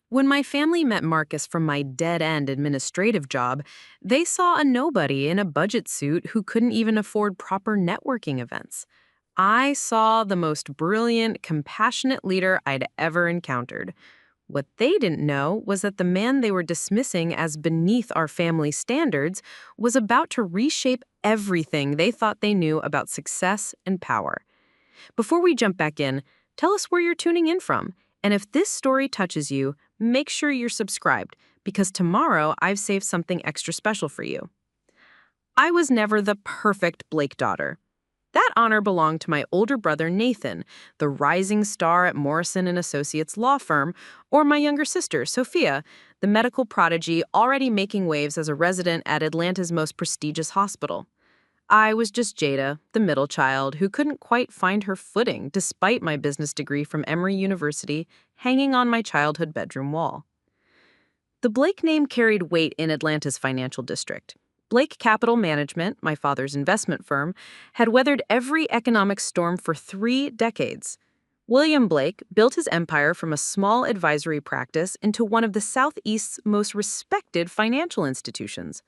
When my family met Marcus from my dead-end administrative job, they saw a nobody in a budget suit who couldn't even afford proper networking events. I saw the most brilliant, compassionate leader I'd ever encountered. What they didn't know was that the man they were dismissing as beneath our family standards was about to reshape everything they thought they knew about success and power. Before we jump back in, tell us where you're tuning in from. And if this story touches you, make sure you're subscribed, because tomorrow I've saved something extra special for you. I was never the perfect Blake daughter. That honor belonged to my older brother Nathan, the rising star at Morrison Associates law firm, or my younger sister Sophia, the medical prodigy already making waves as a resident at Atlanta's most prestigious hospital. I was just Jayda, the middle child, who couldn't quite find her footing despite my business degree from Emory University hanging on my childhood bedroom wall. The Blake name carried weight in Atlanta's financial district. Blake Capital Management, my father's investment firm, had weathered every economic storm for 3 decades. William Blake built his empire from a small advisory practice into one of the Southeast's most respected financial institutions.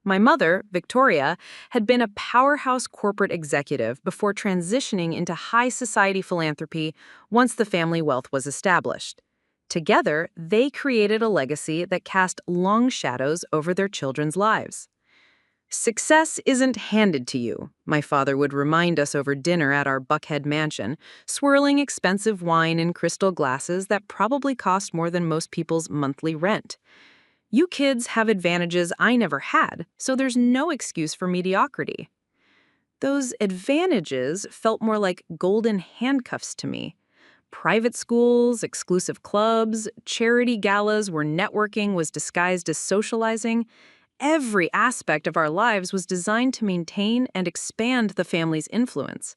My mother, Victoria, had been a powerhouse corporate executive before transitioning into high society philanthropy once the family wealth was established. Together, they created a legacy that cast long shadows over their children's lives. Success isn't handed to you, my father would remind us over dinner at our Buckhead mansion, swirling expensive wine in crystal glasses that probably cost more than most people's monthly rent. You kids have advantages I never had, so there's no excuse for mediocrity. Those advantages felt more like golden handcuffs to me. Private schools, exclusive clubs, charity galas where networking was disguised as socializing. Every aspect of our lives was designed to maintain and expand the family's influence.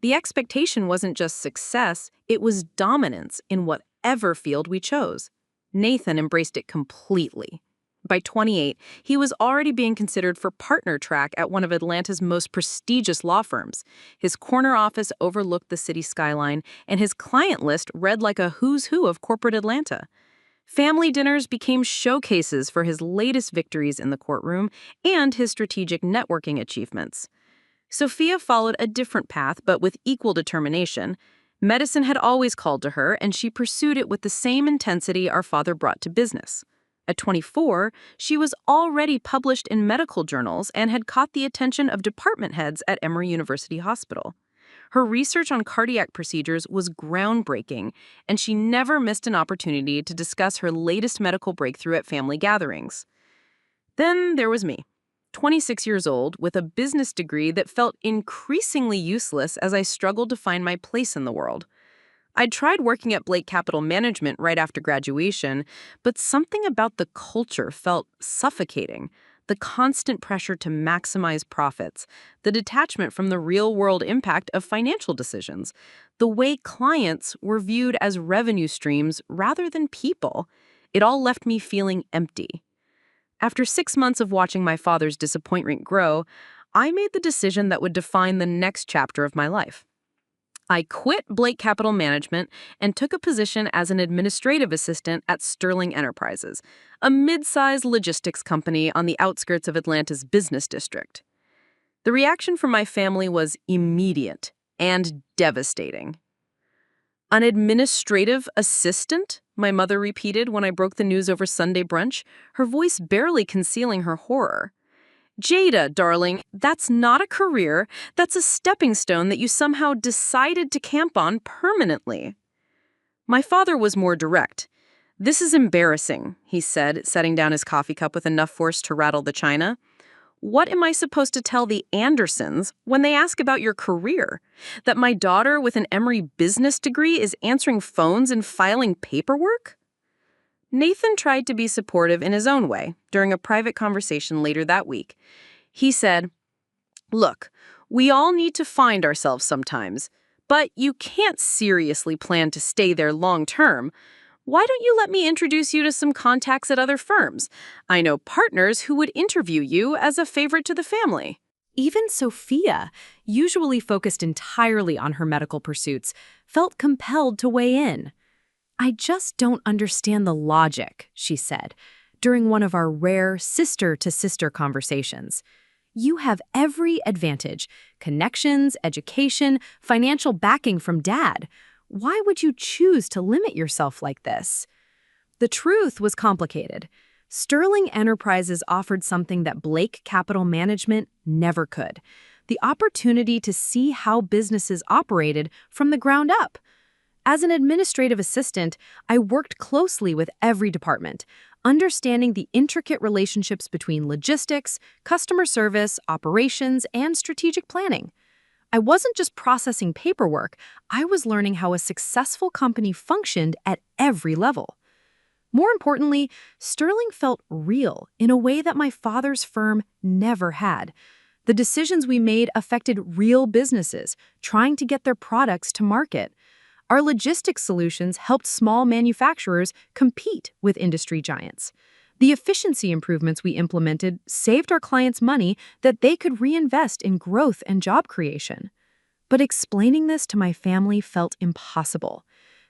The expectation wasn't just success, it was dominance in whatever field we chose. Nathan embraced it completely. By 28, he was already being considered for partner track at one of Atlanta's most prestigious law firms. His corner office overlooked the city skyline, and his client list read like a who's who of corporate Atlanta. Family dinners became showcases for his latest victories in the courtroom and his strategic networking achievements. Sophia followed a different path, but with equal determination. Medicine had always called to her, and she pursued it with the same intensity our father brought to business. At 24, she was already published in medical journals and had caught the attention of department heads at Emory University Hospital. Her research on cardiac procedures was groundbreaking, and she never missed an opportunity to discuss her latest medical breakthrough at family gatherings. Then there was me, 26 years old, with a business degree that felt increasingly useless as I struggled to find my place in the world. I'd tried working at Blake Capital Management right after graduation, but something about the culture felt suffocating. The constant pressure to maximize profits, the detachment from the real-world impact of financial decisions, the way clients were viewed as revenue streams rather than people. It all left me feeling empty. After 6 months of watching my father's disappointment grow, I made the decision that would define the next chapter of my life. I quit Blake Capital Management and took a position as an administrative assistant at Sterling Enterprises, a mid-sized logistics company on the outskirts of Atlanta's business district. The reaction from my family was immediate and devastating. "An administrative assistant?" my mother repeated when I broke the news over Sunday brunch, her voice barely concealing her horror. "Jayda, darling, that's not a career. That's a stepping stone that you somehow decided to camp on permanently." My father was more direct. "This is embarrassing," he said, setting down his coffee cup with enough force to rattle the china. "What am I supposed to tell the Andersons when they ask about your career? That my daughter with an Emory business degree is answering phones and filing paperwork?" Nathan tried to be supportive in his own way during a private conversation later that week. He said, "Look, we all need to find ourselves sometimes, but you can't seriously plan to stay there long term. Why don't you let me introduce you to some contacts at other firms? I know partners who would interview you as a favorite to the family." Even Sophia, usually focused entirely on her medical pursuits, felt compelled to weigh in. "I just don't understand the logic," she said, during one of our rare sister-to-sister conversations. "You have every advantage: connections, education, financial backing from Dad. Why would you choose to limit yourself like this?" The truth was complicated. Sterling Enterprises offered something that Blake Capital Management never could: the opportunity to see how businesses operated from the ground up. As an administrative assistant, I worked closely with every department, understanding the intricate relationships between logistics, customer service, operations, and strategic planning. I wasn't just processing paperwork, I was learning how a successful company functioned at every level. More importantly, Sterling felt real in a way that my father's firm never had. The decisions we made affected real businesses trying to get their products to market. Our logistics solutions helped small manufacturers compete with industry giants. The efficiency improvements we implemented saved our clients money that they could reinvest in growth and job creation. But explaining this to my family felt impossible.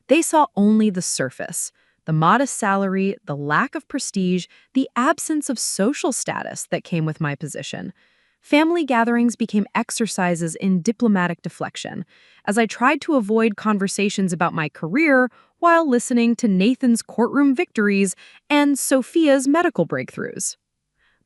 They saw only the surface: the modest salary, the lack of prestige, the absence of social status that came with my position. Family gatherings became exercises in diplomatic deflection, as I tried to avoid conversations about my career while listening to Nathan's courtroom victories and Sophia's medical breakthroughs.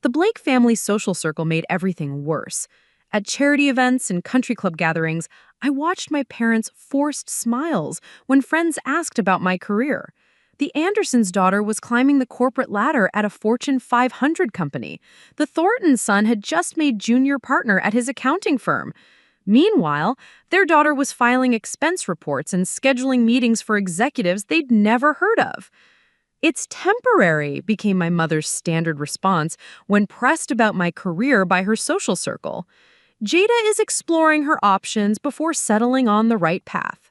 The Blake family social circle made everything worse. At charity events and country club gatherings, I watched my parents' forced smiles when friends asked about my career. The Andersons' daughter was climbing the corporate ladder at a Fortune 500 company. The Thorntons' son had just made junior partner at his accounting firm. Meanwhile, their daughter was filing expense reports and scheduling meetings for executives they'd never heard of. "It's temporary," became my mother's standard response when pressed about my career by her social circle. "Jayda is exploring her options before settling on the right path."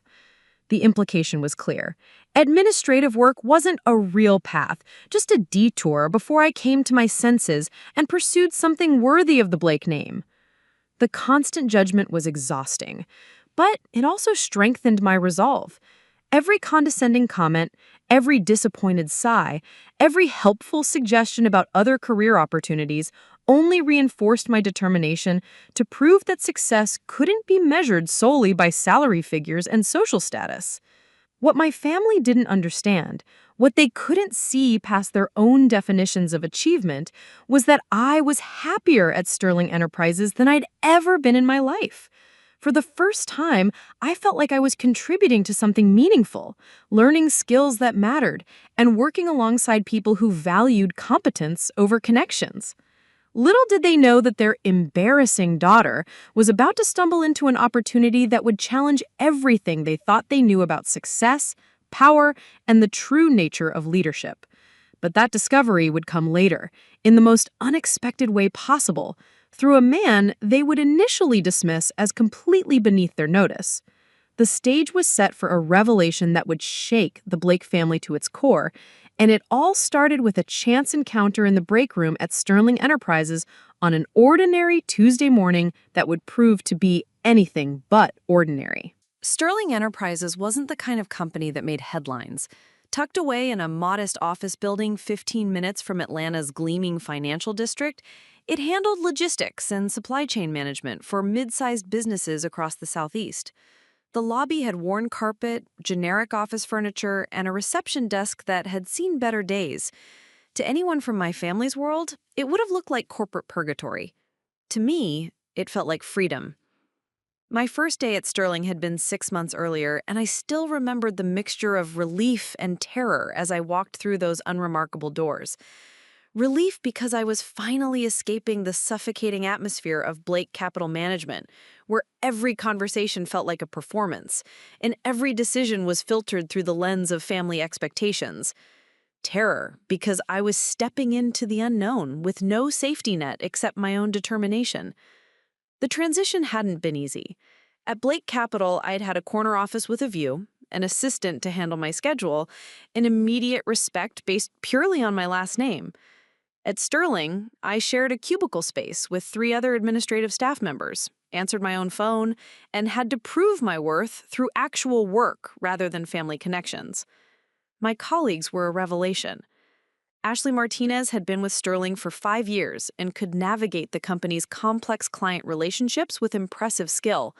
The implication was clear. Administrative work wasn't a real path, just a detour before I came to my senses and pursued something worthy of the Blake name. The constant judgment was exhausting, but it also strengthened my resolve. Every condescending comment, every disappointed sigh, every helpful suggestion about other career opportunities only reinforced my determination to prove that success couldn't be measured solely by salary figures and social status. What my family didn't understand, what they couldn't see past their own definitions of achievement, was that I was happier at Sterling Enterprises than I'd ever been in my life. For the first time, I felt like I was contributing to something meaningful, learning skills that mattered, and working alongside people who valued competence over connections. Little did they know that their embarrassing daughter was about to stumble into an opportunity that would challenge everything they thought they knew about success, power, and the true nature of leadership. But that discovery would come later, in the most unexpected way possible, through a man they would initially dismiss as completely beneath their notice. The stage was set for a revelation that would shake the Blake family to its core, and it all started with a chance encounter in the break room at Sterling Enterprises on an ordinary Tuesday morning that would prove to be anything but ordinary. Sterling Enterprises wasn't the kind of company that made headlines. Tucked away in a modest office building 15 minutes from Atlanta's gleaming financial district, it handled logistics and supply chain management for mid-sized businesses across the Southeast. The lobby had worn carpet, generic office furniture, and a reception desk that had seen better days. To anyone from my family's world, it would have looked like corporate purgatory. To me, it felt like freedom. My first day at Sterling had been 6 months earlier, and I still remembered the mixture of relief and terror as I walked through those unremarkable doors. Relief because I was finally escaping the suffocating atmosphere of Blake Capital Management, where every conversation felt like a performance, and every decision was filtered through the lens of family expectations. Terror because I was stepping into the unknown with no safety net except my own determination. The transition hadn't been easy. At Blake Capital, I'd had a corner office with a view, an assistant to handle my schedule, and immediate respect based purely on my last name. At Sterling, I shared a cubicle space with 3 other administrative staff members, answered my own phone, and had to prove my worth through actual work rather than family connections. My colleagues were a revelation. Ashley Martinez had been with Sterling for 5 years and could navigate the company's complex client relationships with impressive skill.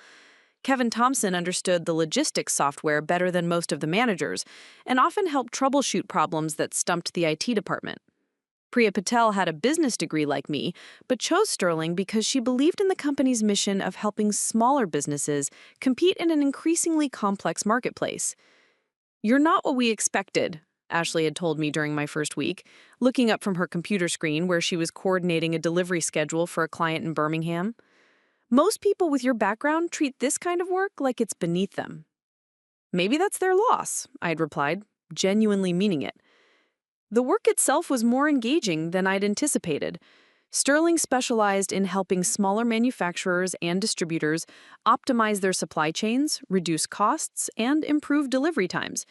Kevin Thompson understood the logistics software better than most of the managers and often helped troubleshoot problems that stumped the IT department. Priya Patel had a business degree like me, but chose Sterling because she believed in the company's mission of helping smaller businesses compete in an increasingly complex marketplace. "You're not what we expected," Ashley had told me during my first week, looking up from her computer screen where she was coordinating a delivery schedule for a client in Birmingham. "Most people with your background treat this kind of work like it's beneath them." "Maybe that's their loss," I'd replied, genuinely meaning it. The work itself was more engaging than I'd anticipated. Sterling specialized in helping smaller manufacturers and distributors optimize their supply chains, reduce costs, and improve delivery times.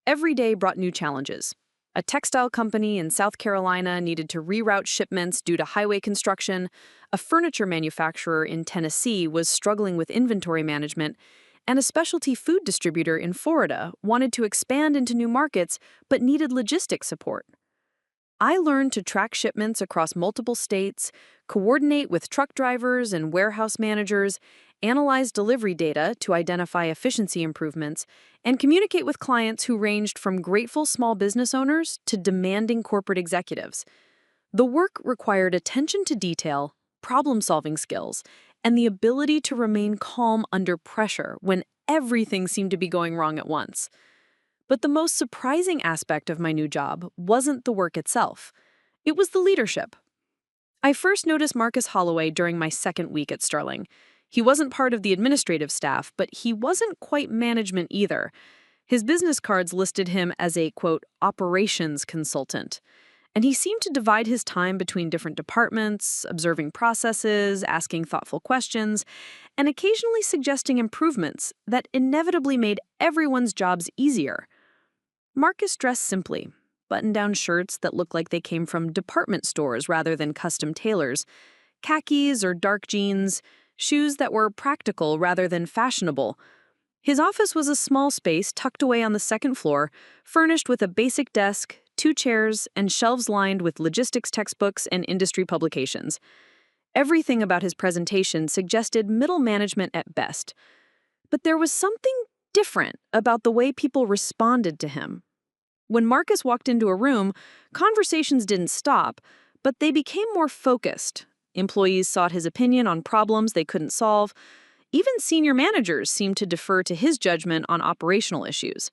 Every day brought new challenges. A textile company in South Carolina needed to reroute shipments due to highway construction, a furniture manufacturer in Tennessee was struggling with inventory management, and a specialty food distributor in Florida wanted to expand into new markets but needed logistics support. I learned to track shipments across multiple states, coordinate with truck drivers and warehouse managers, analyze delivery data to identify efficiency improvements, and communicate with clients who ranged from grateful small business owners to demanding corporate executives. The work required attention to detail, problem-solving skills, and the ability to remain calm under pressure when everything seemed to be going wrong at once. But the most surprising aspect of my new job wasn't the work itself. It was the leadership. I first noticed Marcus Holloway during my second week at Sterling. He wasn't part of the administrative staff, but he wasn't quite management either. His business cards listed him as a, quote, operations consultant. And he seemed to divide his time between different departments, observing processes, asking thoughtful questions, and occasionally suggesting improvements that inevitably made everyone's jobs easier. Marcus dressed simply, button-down shirts that looked like they came from department stores rather than custom tailors, khakis or dark jeans, shoes that were practical rather than fashionable. His office was a small space tucked away on the second floor, furnished with a basic desk, 2 chairs, and shelves lined with logistics textbooks and industry publications. Everything about his presentation suggested middle management at best. But there was something different about the way people responded to him. When Marcus walked into a room, conversations didn't stop, but they became more focused. Employees sought his opinion on problems they couldn't solve. Even senior managers seemed to defer to his judgment on operational issues.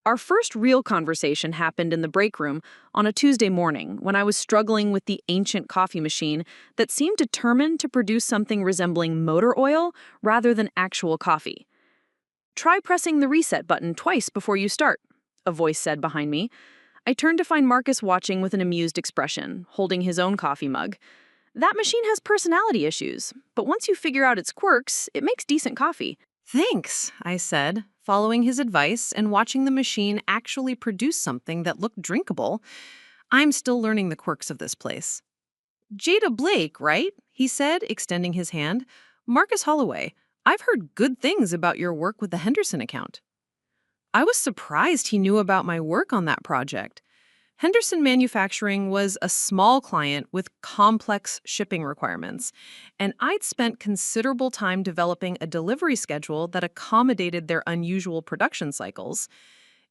Our first real conversation happened in the break room on a Tuesday morning when I was struggling with the ancient coffee machine that seemed determined to produce something resembling motor oil rather than actual coffee. "Try pressing the reset button twice before you start," a voice said behind me. I turned to find Marcus watching with an amused expression, holding his own coffee mug. "That machine has personality issues, but once you figure out its quirks, it makes decent coffee." Thanks, I said, following his advice and watching the machine actually produce something that looked drinkable. I'm still learning the quirks of this place. "Jayda Blake, right?" he said, extending his hand. "Marcus Holloway, I've heard good things about your work with the Henderson account." I was surprised he knew about my work on that project. Henderson Manufacturing was a small client with complex shipping requirements, and I'd spent considerable time developing a delivery schedule that accommodated their unusual production cycles.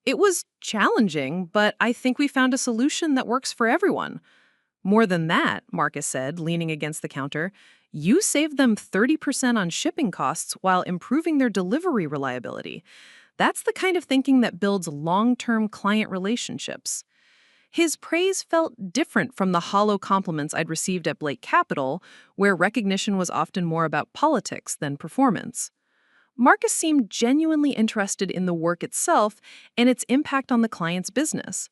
It was challenging, but I think we found a solution that works for everyone. "More than that," Marcus said, leaning against the counter, "you saved them 30% on shipping costs while improving their delivery reliability. That's the kind of thinking that builds long-term client relationships." His praise felt different from the hollow compliments I'd received at Blake Capital, where recognition was often more about politics than performance. Marcus seemed genuinely interested in the work itself and its impact on the client's business.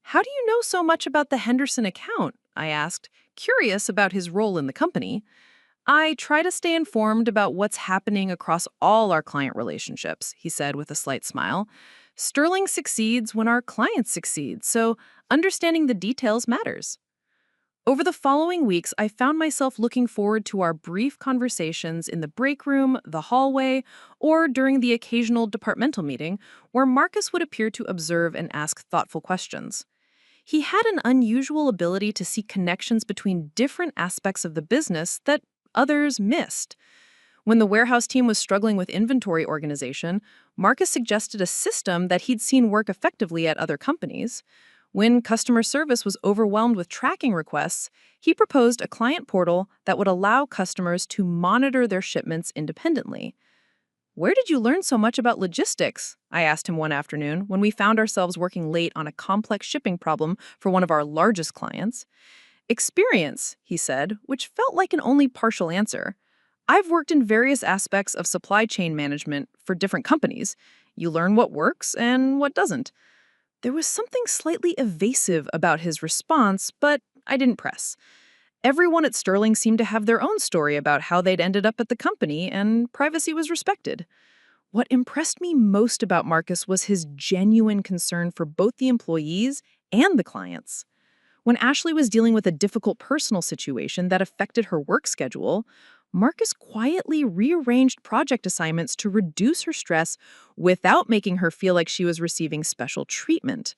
"How do you know so much about the Henderson account?" I asked, curious about his role in the company. "I try to stay informed about what's happening across all our client relationships," he said with a slight smile. "Sterling succeeds when our clients succeed, so understanding the details matters." Over the following weeks, I found myself looking forward to our brief conversations in the break room, the hallway, or during the occasional departmental meeting, where Marcus would appear to observe and ask thoughtful questions. He had an unusual ability to see connections between different aspects of the business that others missed. When the warehouse team was struggling with inventory organization, Marcus suggested a system that he'd seen work effectively at other companies. When customer service was overwhelmed with tracking requests, he proposed a client portal that would allow customers to monitor their shipments independently. "Where did you learn so much about logistics?" I asked him one afternoon when we found ourselves working late on a complex shipping problem for one of our largest clients. "Experience," he said, which felt like an only partial answer. "I've worked in various aspects of supply chain management for different companies. You learn what works and what doesn't." There was something slightly evasive about his response, but I didn't press. Everyone at Sterling seemed to have their own story about how they'd ended up at the company, and privacy was respected. What impressed me most about Marcus was his genuine concern for both the employees and the clients. When Ashley was dealing with a difficult personal situation that affected her work schedule, Marcus quietly rearranged project assignments to reduce her stress without making her feel like she was receiving special treatment.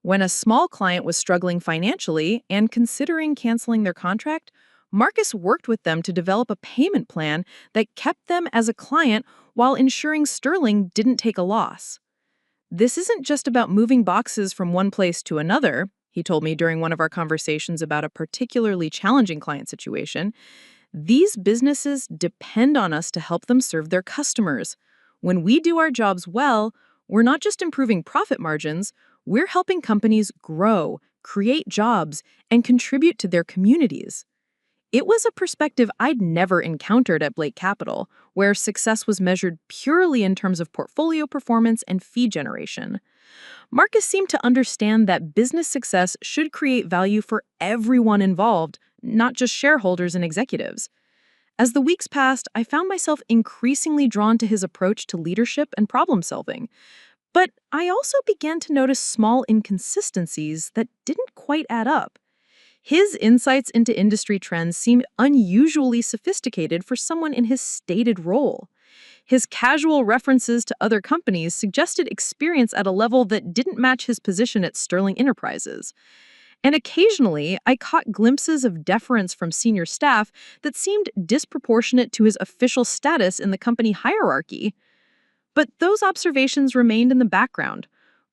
When a small client was struggling financially and considering canceling their contract, Marcus worked with them to develop a payment plan that kept them as a client while ensuring Sterling didn't take a loss. "This isn't just about moving boxes from one place to another," he told me during one of our conversations about a particularly challenging client situation. "These businesses depend on us to help them serve their customers. When we do our jobs well, we're not just improving profit margins, we're helping companies grow, create jobs, and contribute to their communities." It was a perspective I'd never encountered at Blake Capital, where success was measured purely in terms of portfolio performance and fee generation. Marcus seemed to understand that business success should create value for everyone involved, not just shareholders and executives. As the weeks passed, I found myself increasingly drawn to his approach to leadership and problem solving. But I also began to notice small inconsistencies that didn't quite add up. His insights into industry trends seemed unusually sophisticated for someone in his stated role. His casual references to other companies suggested experience at a level that didn't match his position at Sterling Enterprises. And occasionally, I caught glimpses of deference from senior staff that seemed disproportionate to his official status in the company hierarchy. But those observations remained in the background,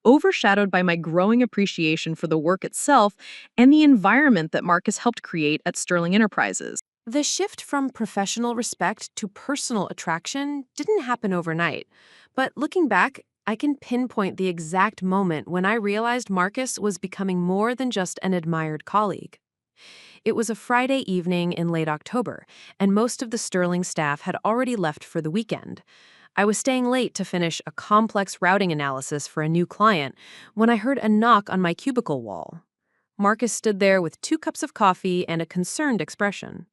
overshadowed by my growing appreciation for the work itself and the environment that Marcus helped create at Sterling Enterprises. The shift from professional respect to personal attraction didn't happen overnight, but looking back, I can pinpoint the exact moment when I realized Marcus was becoming more than just an admired colleague. It was a Friday evening in late October, and most of the Sterling staff had already left for the weekend. I was staying late to finish a complex routing analysis for a new client when I heard a knock on my cubicle wall. Marcus stood there with 2 cups of coffee and a concerned expression.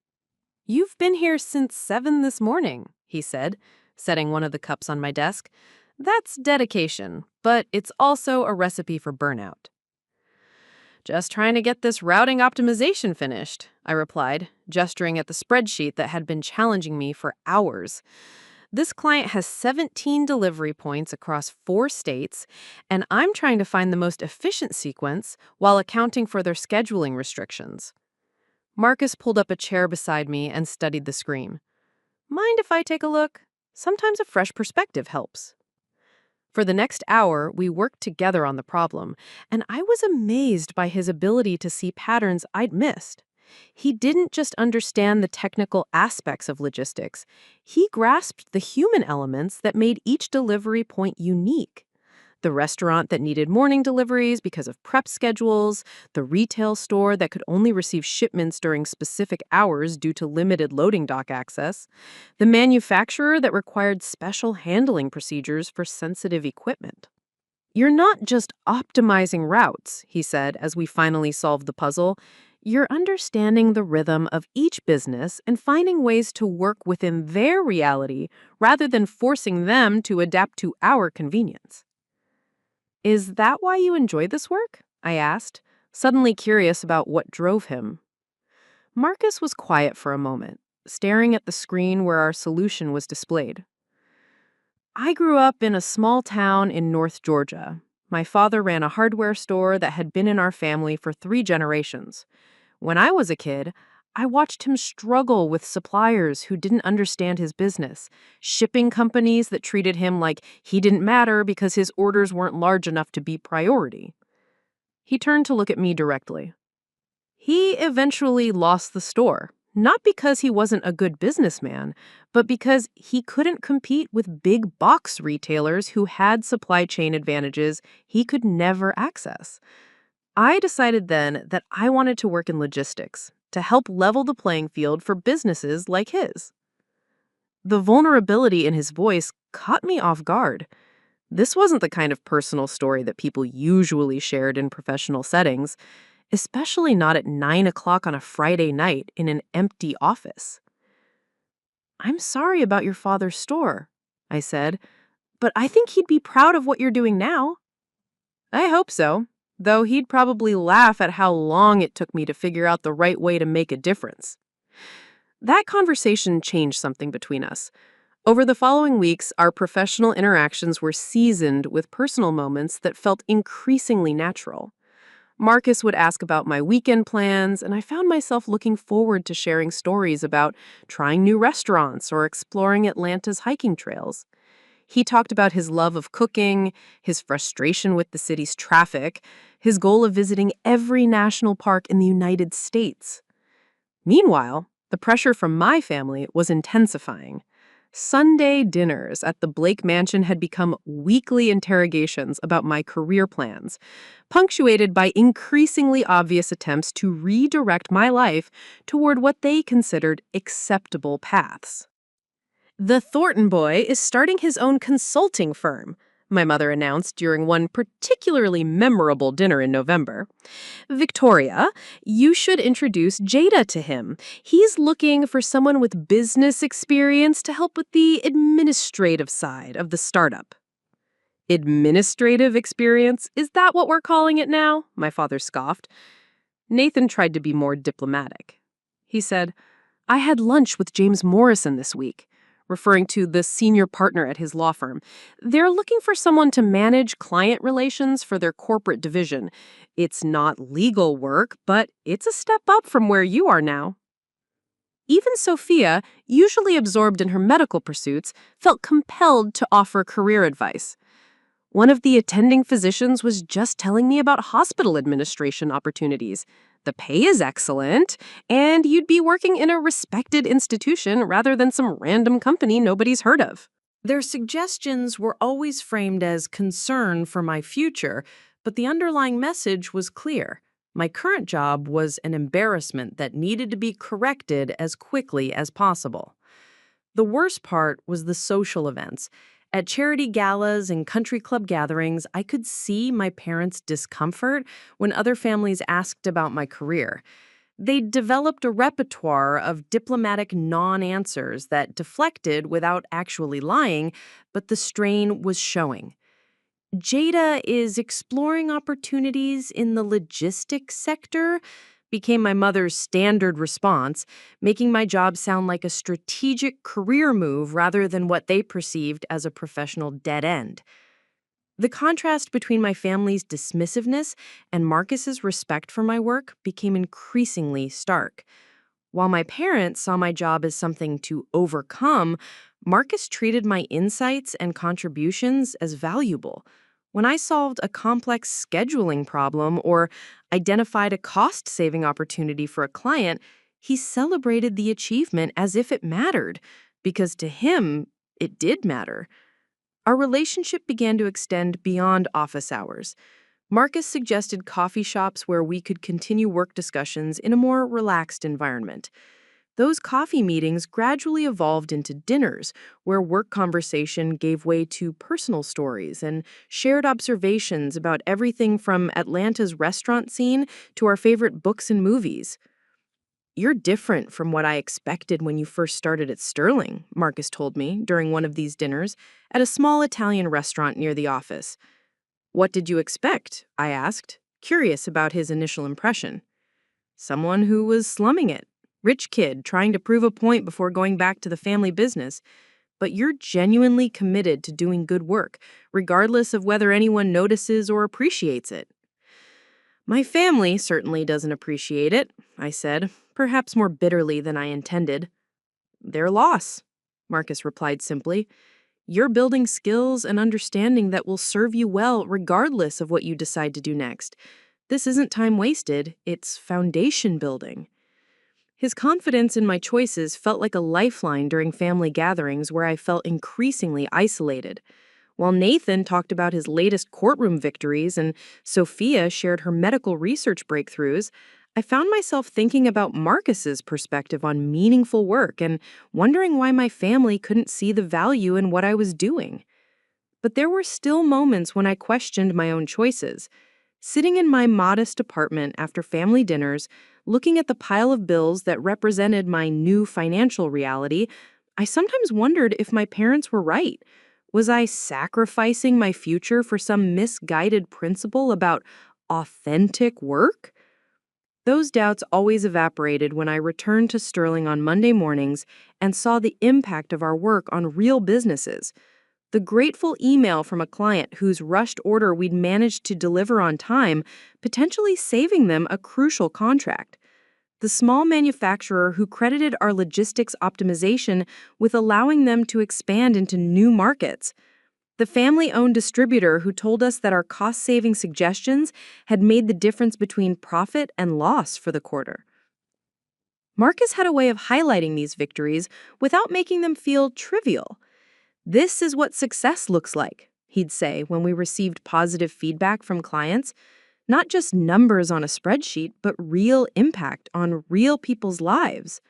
"You've been here since 7 this morning," he said, setting one of the cups on my desk. "That's dedication, but it's also a recipe for burnout." "Just trying to get this routing optimization finished," I replied, gesturing at the spreadsheet that had been challenging me for hours. "This client has 17 delivery points across 4 states, and I'm trying to find the most efficient sequence while accounting for their scheduling restrictions." Marcus pulled up a chair beside me and studied the screen. "Mind if I take a look? Sometimes a fresh perspective helps." For the next hour, we worked together on the problem, and I was amazed by his ability to see patterns I'd missed. He didn't just understand the technical aspects of logistics, he grasped the human elements that made each delivery point unique. The restaurant that needed morning deliveries because of prep schedules, the retail store that could only receive shipments during specific hours due to limited loading dock access, the manufacturer that required special handling procedures for sensitive equipment. "You're not just optimizing routes," he said as we finally solved the puzzle. "You're understanding the rhythm of each business and finding ways to work within their reality rather than forcing them to adapt to our convenience." "Is that why you enjoy this work?" I asked, suddenly curious about what drove him. Marcus was quiet for a moment, staring at the screen where our solution was displayed. I grew up in a small town in North Georgia. My father ran a hardware store that had been in our family for 3 generations. When I was a kid, I watched him struggle with suppliers who didn't understand his business, shipping companies that treated him like he didn't matter because his orders weren't large enough to be priority. He turned to look at me directly. He eventually lost the store, not because he wasn't a good businessman, but because he couldn't compete with big box retailers who had supply chain advantages he could never access. I decided then that I wanted to work in logistics to help level the playing field for businesses like his. The vulnerability in his voice caught me off guard. This wasn't the kind of personal story that people usually shared in professional settings, especially not at 9 o'clock on a Friday night in an empty office. "I'm sorry about your father's store," I said, "but I think he'd be proud of what you're doing now." I hope so, though he'd probably laugh at how long it took me to figure out the right way to make a difference. That conversation changed something between us. Over the following weeks, our professional interactions were seasoned with personal moments that felt increasingly natural. Marcus would ask about my weekend plans, and I found myself looking forward to sharing stories about trying new restaurants or exploring Atlanta's hiking trails. He talked about his love of cooking, his frustration with the city's traffic, his goal of visiting every national park in the United States. Meanwhile, the pressure from my family was intensifying. Sunday dinners at the Blake Mansion had become weekly interrogations about my career plans, punctuated by increasingly obvious attempts to redirect my life toward what they considered acceptable paths. "The Thornton boy is starting his own consulting firm," my mother announced during one particularly memorable dinner in November. "Victoria, you should introduce Jayda to him. He's looking for someone with business experience to help with the administrative side of the startup." "Administrative experience? Is that what we're calling it now?" my father scoffed. Nathan tried to be more diplomatic. He said, "I had lunch with James Morrison this week," referring to the senior partner at his law firm. "They're looking for someone to manage client relations for their corporate division. It's not legal work, but it's a step up from where you are now." Even Sophia, usually absorbed in her medical pursuits, felt compelled to offer career advice. One of the attending physicians was just telling me about hospital administration opportunities. "The pay is excellent, and you'd be working in a respected institution rather than some random company nobody's heard of." Their suggestions were always framed as concern for my future, but the underlying message was clear. My current job was an embarrassment that needed to be corrected as quickly as possible. The worst part was the social events. At charity galas and country club gatherings, I could see my parents' discomfort when other families asked about my career. They developed a repertoire of diplomatic non-answers that deflected without actually lying, but the strain was showing. "Jayda is exploring opportunities in the logistics sector," became my mother's standard response, making my job sound like a strategic career move rather than what they perceived as a professional dead end. The contrast between my family's dismissiveness and Marcus's respect for my work became increasingly stark. While my parents saw my job as something to overcome, Marcus treated my insights and contributions as valuable. When I solved a complex scheduling problem or identified a cost-saving opportunity for a client, he celebrated the achievement as if it mattered, because to him, it did matter. Our relationship began to extend beyond office hours. Marcus suggested coffee shops where we could continue work discussions in a more relaxed environment. Those coffee meetings gradually evolved into dinners, where work conversation gave way to personal stories and shared observations about everything from Atlanta's restaurant scene to our favorite books and movies. "You're different from what I expected when you first started at Sterling," Marcus told me during one of these dinners at a small Italian restaurant near the office. "What did you expect?" I asked, curious about his initial impression. "Someone who was slumming it," rich kid trying to prove a point before going back to the family business, but you're genuinely committed to doing good work, regardless of whether anyone notices or appreciates it. My family certainly doesn't appreciate it, I said, perhaps more bitterly than I intended. Their loss, Marcus replied simply. You're building skills and understanding that will serve you well regardless of what you decide to do next. This isn't time wasted, it's foundation building. His confidence in my choices felt like a lifeline during family gatherings where I felt increasingly isolated. While Nathan talked about his latest courtroom victories and Sophia shared her medical research breakthroughs, I found myself thinking about Marcus's perspective on meaningful work and wondering why my family couldn't see the value in what I was doing. But there were still moments when I questioned my own choices. Sitting in my modest apartment after family dinners, looking at the pile of bills that represented my new financial reality, I sometimes wondered if my parents were right. Was I sacrificing my future for some misguided principle about authentic work? Those doubts always evaporated when I returned to Sterling on Monday mornings and saw the impact of our work on real businesses. The grateful email from a client whose rushed order we'd managed to deliver on time, potentially saving them a crucial contract. The small manufacturer who credited our logistics optimization with allowing them to expand into new markets. The family-owned distributor who told us that our cost-saving suggestions had made the difference between profit and loss for the quarter. Marcus had a way of highlighting these victories without making them feel trivial. This is what success looks like, he'd say when we received positive feedback from clients. Not just numbers on a spreadsheet, but real impact on real people's lives.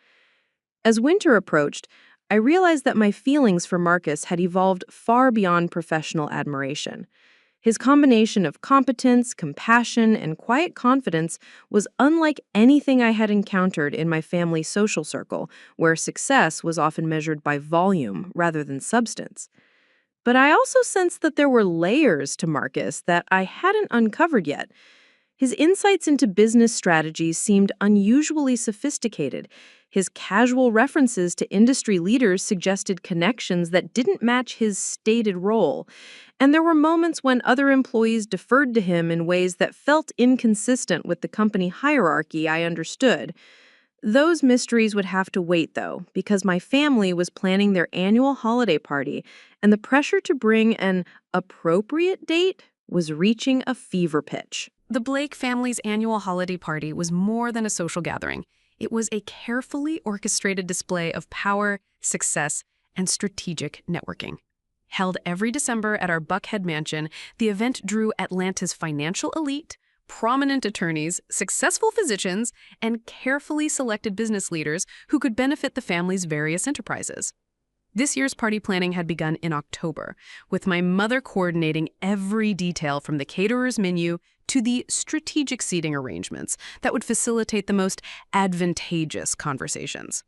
As winter approached, I realized that my feelings for Marcus had evolved far beyond professional admiration. His combination of competence, compassion, and quiet confidence was unlike anything I had encountered in my family's social circle, where success was often measured by volume rather than substance. But I also sensed that there were layers to Marcus that I hadn't uncovered yet. His insights into business strategies seemed unusually sophisticated. His casual references to industry leaders suggested connections that didn't match his stated role. And there were moments when other employees deferred to him in ways that felt inconsistent with the company hierarchy I understood. Those mysteries would have to wait, though, because my family was planning their annual holiday party, and the pressure to bring an appropriate date was reaching a fever pitch. The Blake family's annual holiday party was more than a social gathering. It was a carefully orchestrated display of power, success, and strategic networking. Held every December at our Buckhead mansion, the event drew Atlanta's financial elite, prominent attorneys, successful physicians, and carefully selected business leaders who could benefit the family's various enterprises. This year's party planning had begun in October, with my mother coordinating every detail from the caterer's menu to the strategic seating arrangements that would facilitate the most advantageous conversations.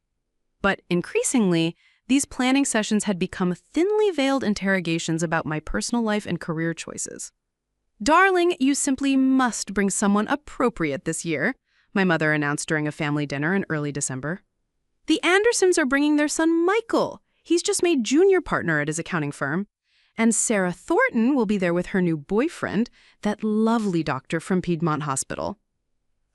But increasingly, these planning sessions had become thinly veiled interrogations about my personal life and career choices. "Darling, you simply must bring someone appropriate this year," my mother announced during a family dinner in early December. "The Andersons are bringing their son Michael. He's just made junior partner at his accounting firm. And Sarah Thornton will be there with her new boyfriend, that lovely doctor from Piedmont Hospital."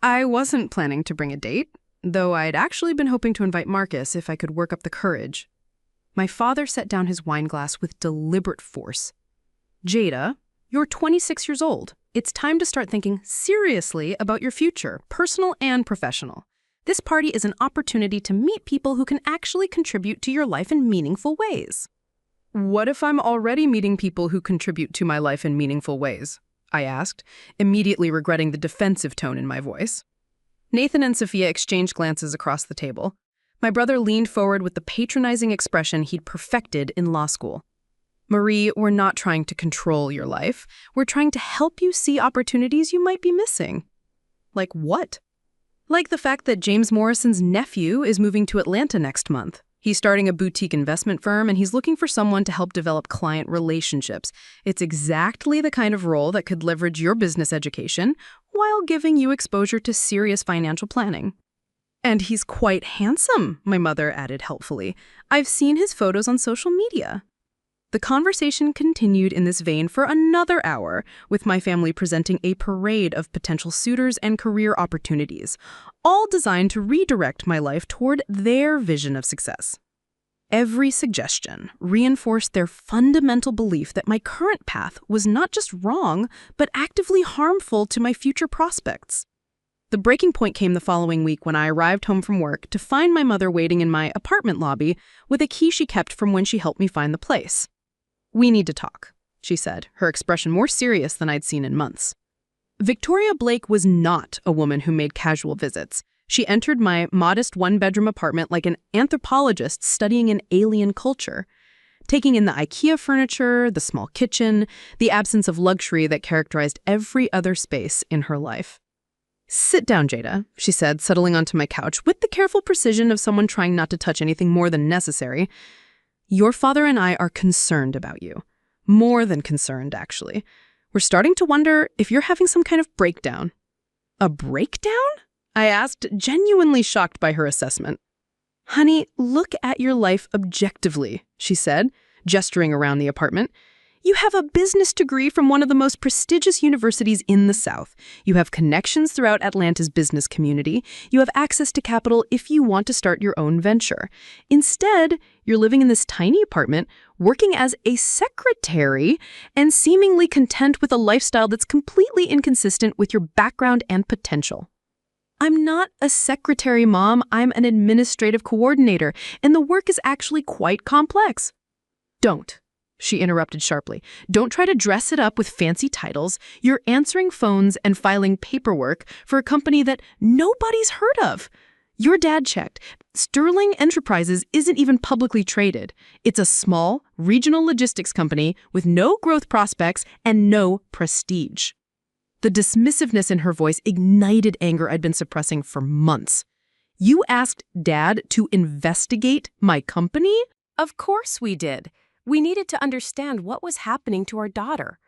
I wasn't planning to bring a date, though I'd actually been hoping to invite Marcus if I could work up the courage. My father set down his wine glass with deliberate force. "Jayda, you're 26 years old. It's time to start thinking seriously about your future, personal and professional. This party is an opportunity to meet people who can actually contribute to your life in meaningful ways." "What if I'm already meeting people who contribute to my life in meaningful ways?" I asked, immediately regretting the defensive tone in my voice. Nathan and Sophia exchanged glances across the table. My brother leaned forward with the patronizing expression he'd perfected in law school. "Marie, we're not trying to control your life. We're trying to help you see opportunities you might be missing." "Like what?" "Like the fact that James Morrison's nephew is moving to Atlanta next month. He's starting a boutique investment firm, and he's looking for someone to help develop client relationships. It's exactly the kind of role that could leverage your business education while giving you exposure to serious financial planning." And he's quite handsome, my mother added helpfully. I've seen his photos on social media. The conversation continued in this vein for another hour, with my family presenting a parade of potential suitors and career opportunities, all designed to redirect my life toward their vision of success. Every suggestion reinforced their fundamental belief that my current path was not just wrong, but actively harmful to my future prospects. The breaking point came the following week when I arrived home from work to find my mother waiting in my apartment lobby with a key she kept from when she helped me find the place. "We need to talk," she said, her expression more serious than I'd seen in months. Victoria Blake was not a woman who made casual visits. She entered my modest one-bedroom apartment like an anthropologist studying an alien culture, taking in the IKEA furniture, the small kitchen, the absence of luxury that characterized every other space in her life. "Sit down, Jayda," she said, settling onto my couch with the careful precision of someone trying not to touch anything more than necessary. "Your father and I are concerned about you. More than concerned, actually. We're starting to wonder if you're having some kind of breakdown." "A breakdown?" I asked, genuinely shocked by her assessment. "Honey, look at your life objectively," she said, gesturing around the apartment. "You have a business degree from one of the most prestigious universities in the South. You have connections throughout Atlanta's business community. You have access to capital if you want to start your own venture. Instead, you're living in this tiny apartment, working as a secretary, and seemingly content with a lifestyle that's completely inconsistent with your background and potential." "I'm not a secretary, Mom. I'm an administrative coordinator, and the work is actually quite complex." "Don't," she interrupted sharply. "Don't try to dress it up with fancy titles. You're answering phones and filing paperwork for a company that nobody's heard of. Your dad checked. Sterling Enterprises isn't even publicly traded. It's a small, regional logistics company with no growth prospects and no prestige." The dismissiveness in her voice ignited anger I'd been suppressing for months. "You asked Dad to investigate my company?" Of course we did. We needed to understand what was happening to our daughter.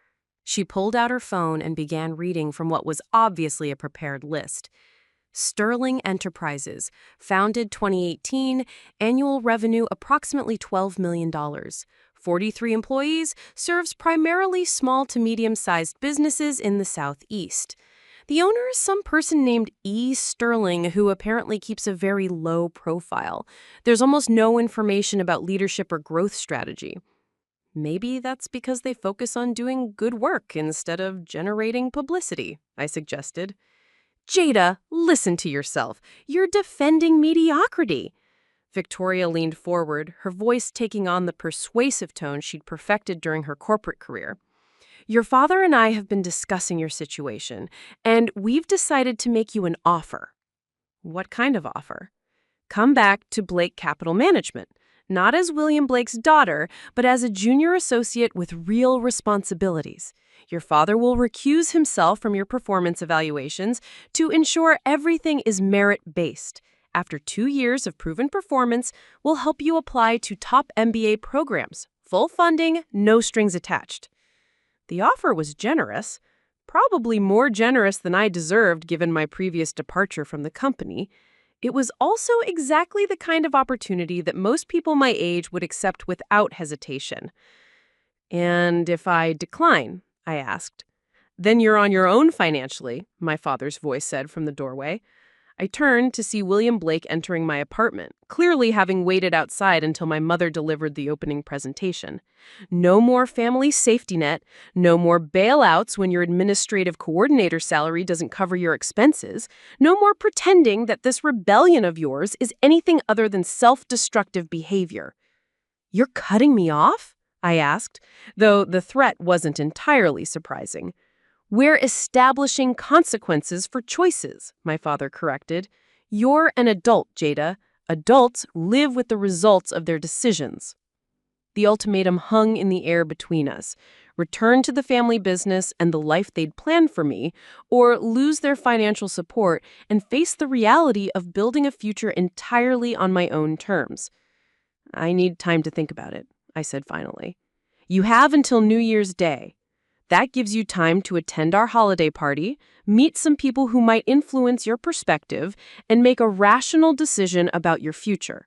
She pulled out her phone and began reading from what was obviously a prepared list. Sterling Enterprises, founded 2018, annual revenue approximately $12 million. 43 employees, serves primarily small to medium-sized businesses in the Southeast. The owner is some person named E. Sterling, who apparently keeps a very low profile. There's almost no information about leadership or growth strategy. Maybe that's because they focus on doing good work instead of generating publicity, I suggested. "Jayda, listen to yourself. You're defending mediocrity." Victoria leaned forward, her voice taking on the persuasive tone she'd perfected during her corporate career. "Your father and I have been discussing your situation, and we've decided to make you an offer." "What kind of offer?" "Come back to Blake Capital Management, not as William Blake's daughter, but as a junior associate with real responsibilities. Your father will recuse himself from your performance evaluations to ensure everything is merit-based. After 2 years of proven performance, we'll help you apply to top MBA programs. Full funding, no strings attached." The offer was generous, probably more generous than I deserved given my previous departure from the company. It was also exactly the kind of opportunity that most people my age would accept without hesitation. "And if I decline?" I asked. "Then you're on your own financially," my father's voice said from the doorway. I turned to see William Blake entering my apartment, clearly having waited outside until my mother delivered the opening presentation. No more family safety net, no more bailouts when your administrative coordinator salary doesn't cover your expenses, no more pretending that this rebellion of yours is anything other than self-destructive behavior. "You're cutting me off?" I asked, though the threat wasn't entirely surprising. "We're establishing consequences for choices," my father corrected. "You're an adult, Jayda. Adults live with the results of their decisions." The ultimatum hung in the air between us. Return to the family business and the life they'd planned for me, or lose their financial support and face the reality of building a future entirely on my own terms. "I need time to think about it," I said finally. "You have until New Year's Day." That gives you time to attend our holiday party, meet some people who might influence your perspective, and make a rational decision about your future.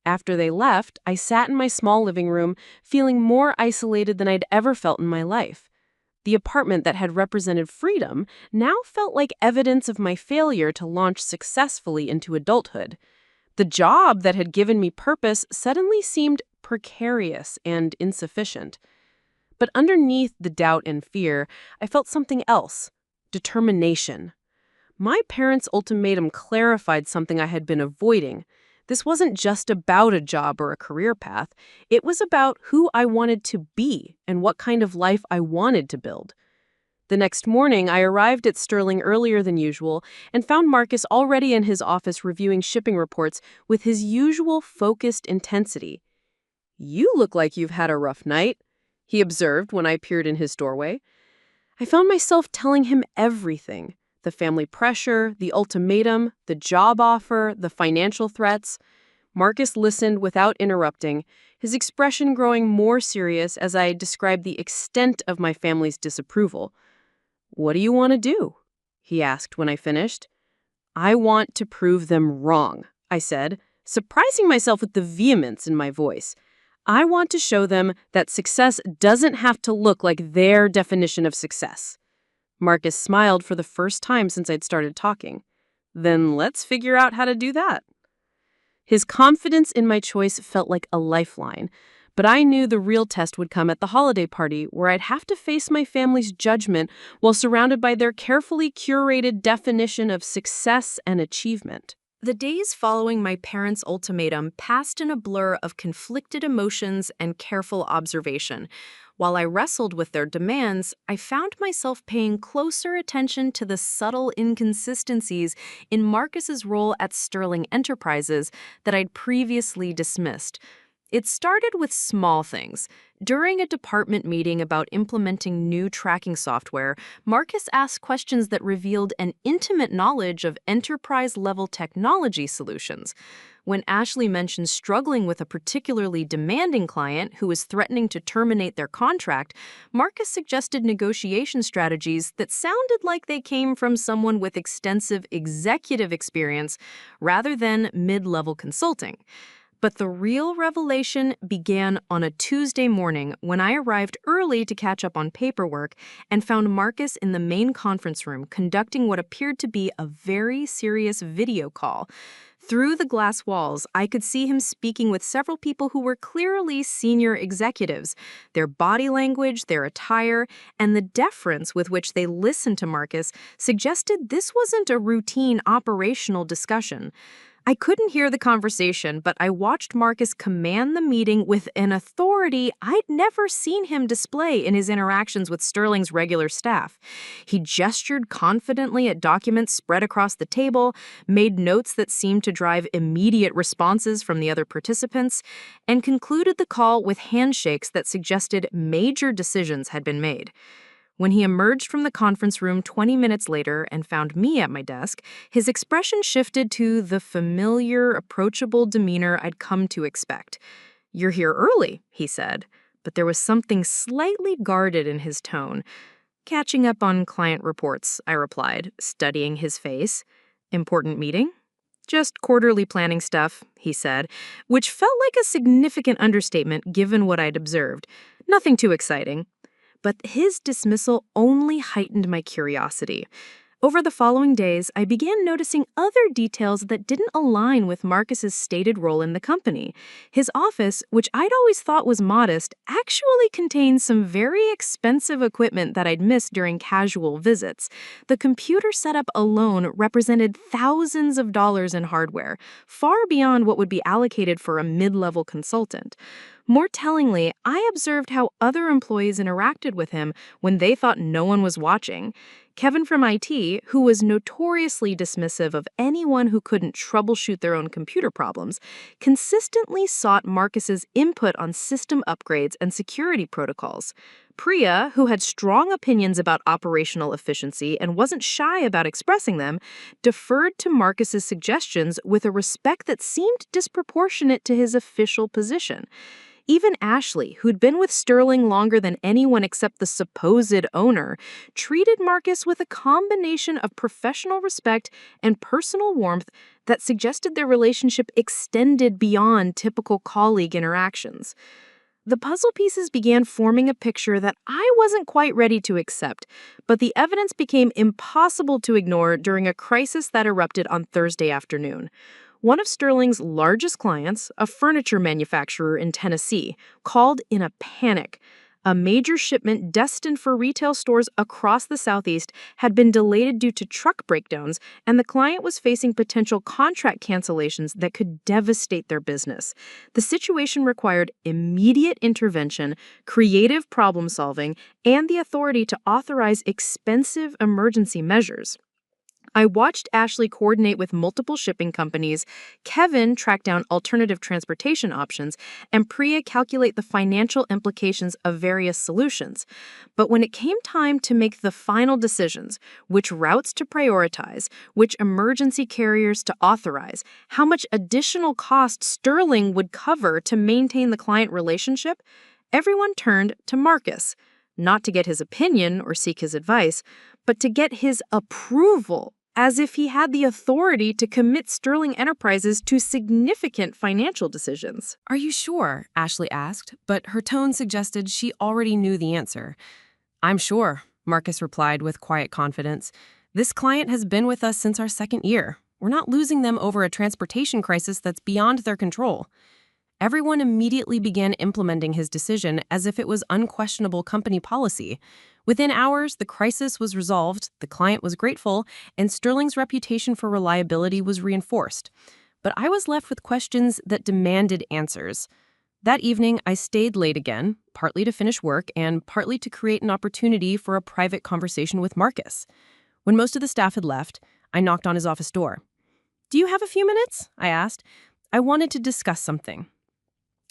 After they left, I sat in my small living room, feeling more isolated than I'd ever felt in my life. The apartment that had represented freedom now felt like evidence of my failure to launch successfully into adulthood. The job that had given me purpose suddenly seemed precarious and insufficient. But underneath the doubt and fear, I felt something else: determination. My parents' ultimatum clarified something I had been avoiding. This wasn't just about a job or a career path. It was about who I wanted to be and what kind of life I wanted to build. The next morning, I arrived at Sterling earlier than usual and found Marcus already in his office reviewing shipping reports with his usual focused intensity. "You look like you've had a rough night," he observed when I appeared in his doorway. I found myself telling him everything: the family pressure, the ultimatum, the job offer, the financial threats. Marcus listened without interrupting, his expression growing more serious as I described the extent of my family's disapproval. "What do you want to do?" he asked when I finished. "I want to prove them wrong," I said, surprising myself with the vehemence in my voice. "I want to show them that success doesn't have to look like their definition of success." Marcus smiled for the first time since I'd started talking. "Then let's figure out how to do that." His confidence in my choice felt like a lifeline, but I knew the real test would come at the holiday party, where I'd have to face my family's judgment while surrounded by their carefully curated definition of success and achievement. The days following my parents' ultimatum passed in a blur of conflicted emotions and careful observation. While I wrestled with their demands, I found myself paying closer attention to the subtle inconsistencies in Marcus's role at Sterling Enterprises that I'd previously dismissed. It started with small things. During a department meeting about implementing new tracking software, Marcus asked questions that revealed an intimate knowledge of enterprise-level technology solutions. When Ashley mentioned struggling with a particularly demanding client who was threatening to terminate their contract, Marcus suggested negotiation strategies that sounded like they came from someone with extensive executive experience rather than mid-level consulting. But the real revelation began on a Tuesday morning when I arrived early to catch up on paperwork and found Marcus in the main conference room conducting what appeared to be a very serious video call. Through the glass walls, I could see him speaking with several people who were clearly senior executives. Their body language, their attire, and the deference with which they listened to Marcus suggested this wasn't a routine operational discussion. I couldn't hear the conversation, but I watched Marcus command the meeting with an authority I'd never seen him display in his interactions with Sterling's regular staff. He gestured confidently at documents spread across the table, made notes that seemed to drive immediate responses from the other participants, and concluded the call with handshakes that suggested major decisions had been made. When he emerged from the conference room 20 minutes later and found me at my desk, his expression shifted to the familiar, approachable demeanor I'd come to expect. "You're here early," he said, but there was something slightly guarded in his tone. "Catching up on client reports," I replied, studying his face. "Important meeting?" "Just quarterly planning stuff," he said, which felt like a significant understatement given what I'd observed. Nothing too exciting. But his dismissal only heightened my curiosity. Over the following days, I began noticing other details that didn't align with Marcus's stated role in the company. His office, which I'd always thought was modest, actually contained some very expensive equipment that I'd missed during casual visits. The computer setup alone represented thousands of dollars in hardware, far beyond what would be allocated for a mid-level consultant. More tellingly, I observed how other employees interacted with him when they thought no one was watching. Kevin from IT, who was notoriously dismissive of anyone who couldn't troubleshoot their own computer problems, consistently sought Marcus's input on system upgrades and security protocols. Priya, who had strong opinions about operational efficiency and wasn't shy about expressing them, deferred to Marcus's suggestions with a respect that seemed disproportionate to his official position. Even Ashley, who'd been with Sterling longer than anyone except the supposed owner, treated Marcus with a combination of professional respect and personal warmth that suggested their relationship extended beyond typical colleague interactions. The puzzle pieces began forming a picture that I wasn't quite ready to accept, but the evidence became impossible to ignore during a crisis that erupted on Thursday afternoon. One of Sterling's largest clients, a furniture manufacturer in Tennessee, called in a panic. A major shipment destined for retail stores across the Southeast had been delayed due to truck breakdowns, and the client was facing potential contract cancellations that could devastate their business. The situation required immediate intervention, creative problem solving, and the authority to authorize expensive emergency measures. I watched Ashley coordinate with multiple shipping companies, Kevin track down alternative transportation options, and Priya calculate the financial implications of various solutions. But when it came time to make the final decisions, which routes to prioritize, which emergency carriers to authorize, how much additional cost Sterling would cover to maintain the client relationship, everyone turned to Marcus, not to get his opinion or seek his advice, but to get his approval, as if he had the authority to commit Sterling Enterprises to significant financial decisions. Are you sure? Ashley asked, but her tone suggested she already knew the answer. I'm sure, Marcus replied with quiet confidence. This client has been with us since our second year. We're not losing them over a transportation crisis that's beyond their control. Everyone immediately began implementing his decision as if it was unquestionable company policy. Within hours, the crisis was resolved, the client was grateful, and Sterling's reputation for reliability was reinforced. But I was left with questions that demanded answers. That evening, I stayed late again, partly to finish work and partly to create an opportunity for a private conversation with Marcus. When most of the staff had left, I knocked on his office door. "Do you have a few minutes?" I asked. I wanted to discuss something.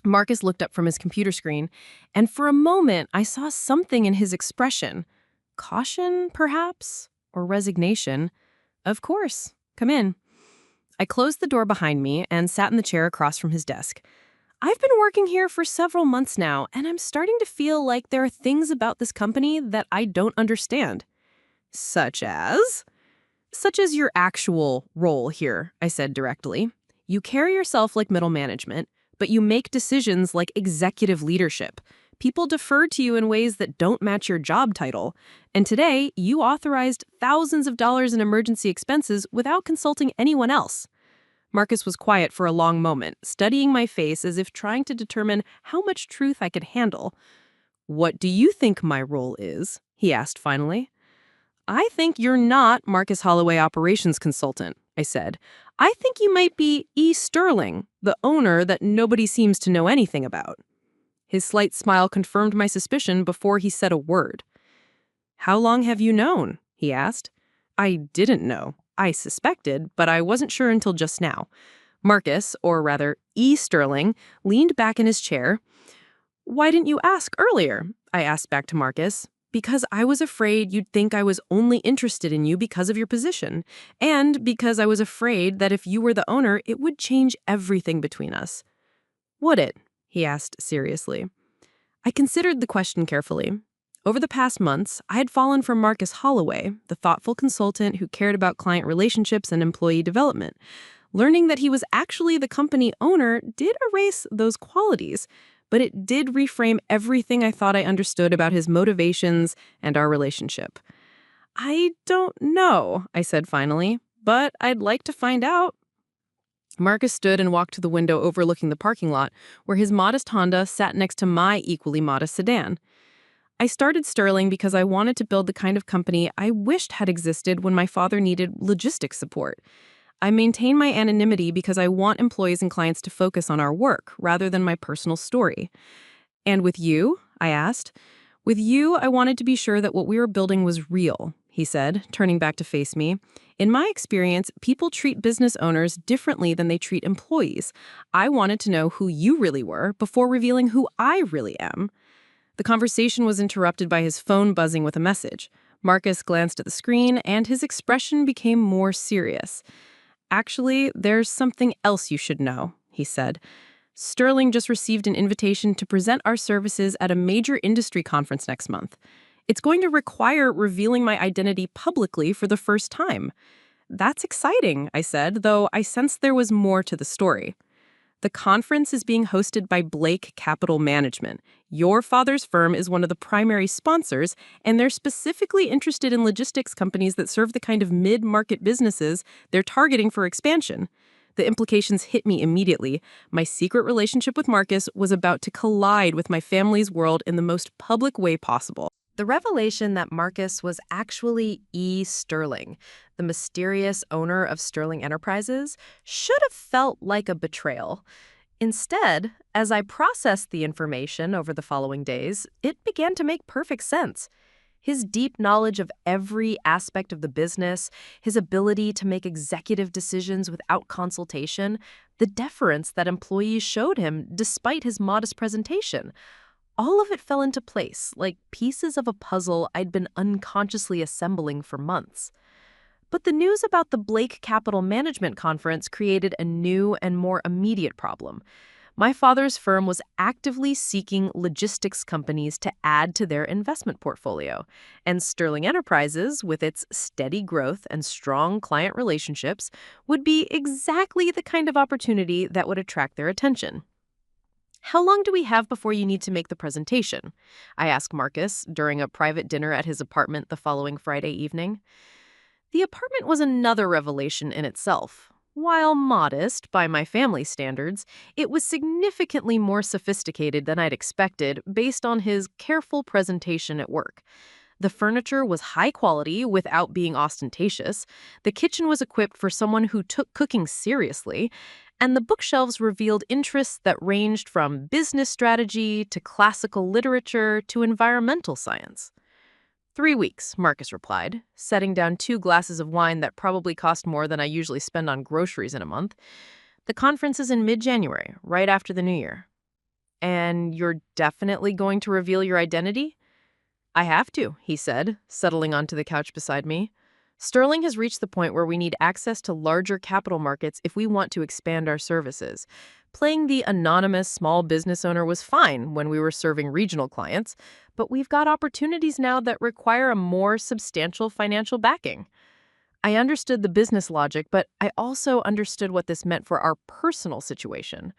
Marcus looked up from his computer screen, and for a moment I saw something in his expression. Caution, perhaps? Or resignation? "Of course. Come in." I closed the door behind me and sat in the chair across from his desk. "I've been working here for several months now, and I'm starting to feel like there are things about this company that I don't understand." "Such as?" "Such as your actual role here," I said directly. "You carry yourself like middle management, but you make decisions like executive leadership. People defer to you in ways that don't match your job title. And today, you authorized thousands of dollars in emergency expenses without consulting anyone else." Marcus was quiet for a long moment, studying my face as if trying to determine how much truth I could handle. "What do you think my role is?" he asked finally. "I think you're not Marcus Holloway operations consultant," I said. "I think you might be E. Sterling, the owner that nobody seems to know anything about." His slight smile confirmed my suspicion before he said a word. "How long have you known?" he asked. I didn't know. I suspected, but I wasn't sure until just now. Marcus, or rather E. Sterling, leaned back in his chair. "Why didn't you ask earlier?" I asked back to Marcus. "Because I was afraid you'd think I was only interested in you because of your position, and because I was afraid that if you were the owner, it would change everything between us." "Would it?" he asked seriously. I considered the question carefully. Over the past months, I had fallen for Marcus Holloway, the thoughtful consultant who cared about client relationships and employee development. Learning that he was actually the company owner did erase those qualities, but it did reframe everything I thought I understood about his motivations and our relationship. "I don't know," I said finally, "but I'd like to find out." Marcus stood and walked to the window overlooking the parking lot, where his modest Honda sat next to my equally modest sedan. "I started Sterling because I wanted to build the kind of company I wished had existed when my father needed logistics support. I maintain my anonymity because I want employees and clients to focus on our work rather than my personal story." "And with you?" I asked. "With you, I wanted to be sure that what we were building was real," he said, turning back to face me. "In my experience, people treat business owners differently than they treat employees. I wanted to know who you really were before revealing who I really am." The conversation was interrupted by his phone buzzing with a message. Marcus glanced at the screen, and his expression became more serious. "Actually, there's something else you should know," he said. "Sterling just received an invitation to present our services at a major industry conference next month. It's going to require revealing my identity publicly for the first time." "That's exciting," I said, though I sensed there was more to the story. "The conference is being hosted by Blake Capital Management. Your father's firm is one of the primary sponsors, and they're specifically interested in logistics companies that serve the kind of mid-market businesses they're targeting for expansion." The implications hit me immediately. My secret relationship with Marcus was about to collide with my family's world in the most public way possible. The revelation that Marcus was actually E. Sterling, the mysterious owner of Sterling Enterprises, should have felt like a betrayal. Instead, as I processed the information over the following days, it began to make perfect sense. His deep knowledge of every aspect of the business, his ability to make executive decisions without consultation, the deference that employees showed him despite his modest presentation. All of it fell into place, like pieces of a puzzle I'd been unconsciously assembling for months. But the news about the Blake Capital Management Conference created a new and more immediate problem. My father's firm was actively seeking logistics companies to add to their investment portfolio, and Sterling Enterprises, with its steady growth and strong client relationships, would be exactly the kind of opportunity that would attract their attention. "How long do we have before you need to make the presentation?" I asked Marcus during a private dinner at his apartment the following Friday evening. The apartment was another revelation in itself. While modest by my family standards, it was significantly more sophisticated than I'd expected based on his careful presentation at work. The furniture was high quality without being ostentatious. The kitchen was equipped for someone who took cooking seriously, and the bookshelves revealed interests that ranged from business strategy to classical literature to environmental science. "3 weeks, Marcus replied, setting down 2 glasses of wine that probably cost more than I usually spend on groceries in a month. "The conference is in mid-January, right after the New Year." "And you're definitely going to reveal your identity?" "I have to," he said, settling onto the couch beside me. "Sterling has reached the point where we need access to larger capital markets if we want to expand our services. Playing the anonymous small business owner was fine when we were serving regional clients, but we've got opportunities now that require a more substantial financial backing." I understood the business logic, but I also understood what this meant for our personal situation.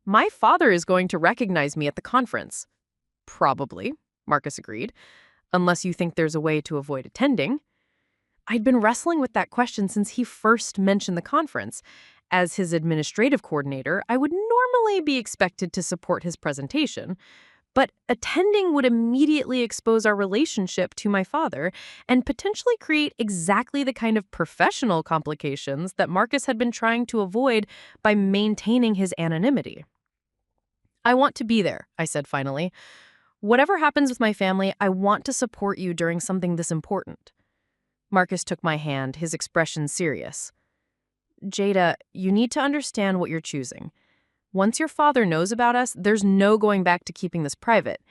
My father is going to recognize me at the conference. "Probably," Marcus agreed, "unless you think there's a way to avoid attending." I'd been wrestling with that question since he first mentioned the conference. As his administrative coordinator, I would normally be expected to support his presentation, but attending would immediately expose our relationship to my father and potentially create exactly the kind of professional complications that Marcus had been trying to avoid by maintaining his anonymity. "I want to be there," I said finally. "Whatever happens with my family, I want to support you during something this important." Marcus took my hand, his expression serious. "Jayda, you need to understand what you're choosing. Once your father knows about us, there's no going back to keeping this private.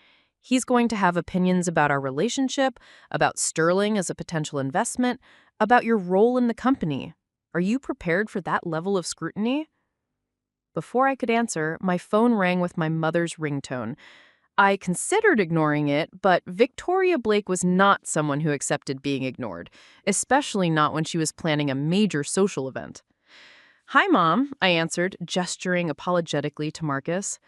He's going to have opinions about our relationship, about Sterling as a potential investment, about your role in the company. Are you prepared for that level of scrutiny?" Before I could answer, my phone rang with my mother's ringtone. I considered ignoring it, but Victoria Blake was not someone who accepted being ignored, especially not when she was planning a major social event. "Hi, Mom," I answered, gesturing apologetically to Marcus.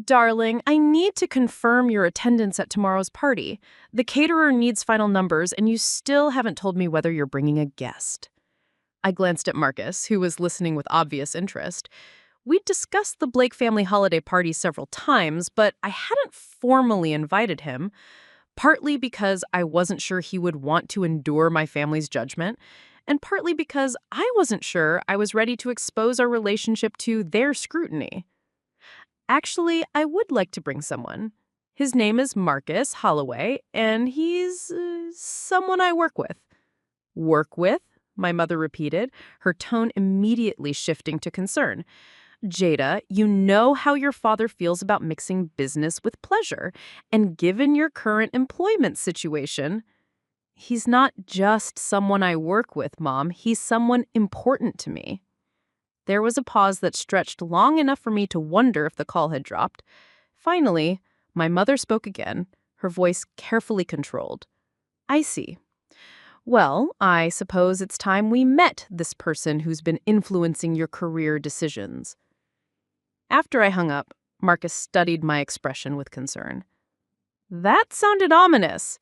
"Darling, I need to confirm your attendance at tomorrow's party. The caterer needs final numbers, and you still haven't told me whether you're bringing a guest." I glanced at Marcus, who was listening with obvious interest. We'd discussed the Blake family holiday party several times, but I hadn't formally invited him, partly because I wasn't sure he would want to endure my family's judgment, and partly because I wasn't sure I was ready to expose our relationship to their scrutiny. "Actually, I would like to bring someone. His name is Marcus Holloway, and he's someone I work with." "Work with?" my mother repeated, her tone immediately shifting to concern. Jayda, you know how your father feels about mixing business with pleasure. And given your current employment situation, he's not just someone I work with, Mom. He's someone important to me. There was a pause that stretched long enough for me to wonder if the call had dropped. Finally, my mother spoke again, her voice carefully controlled. I see. Well, I suppose it's time we met this person who's been influencing your career decisions. After I hung up, Marcus studied my expression with concern. That sounded ominous.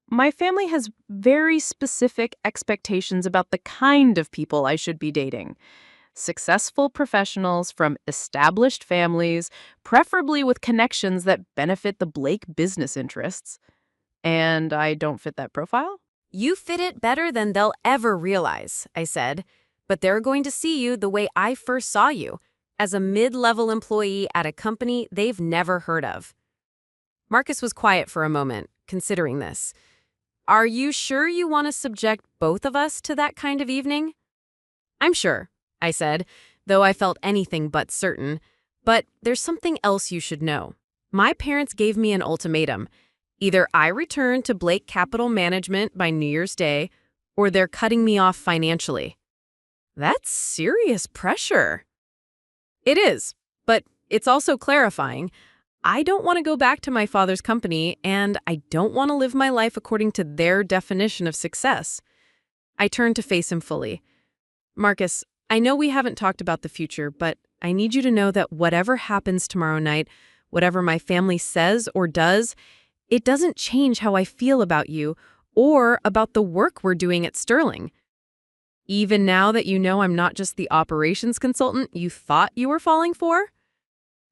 My family has very specific expectations about the kind of people I should be dating. Successful professionals from established families, preferably with connections that benefit the Blake business interests. And I don't fit that profile? You fit it better than they'll ever realize, I said. But they're going to see you the way I first saw you, as a mid-level employee at a company they've never heard of. Marcus was quiet for a moment, considering this. Are you sure you want to subject both of us to that kind of evening? I'm sure, I said, though I felt anything but certain. But there's something else you should know. My parents gave me an ultimatum. Either I return to Blake Capital Management by New Year's Day, or they're cutting me off financially. That's serious pressure. It is, but it's also clarifying. I don't want to go back to my father's company, and I don't want to live my life according to their definition of success. I turned to face him fully. Marcus, I know we haven't talked about the future, but I need you to know that whatever happens tomorrow night, whatever my family says or does, it doesn't change how I feel about you or about the work we're doing at Sterling. Even now that you know I'm not just the operations consultant you thought you were falling for?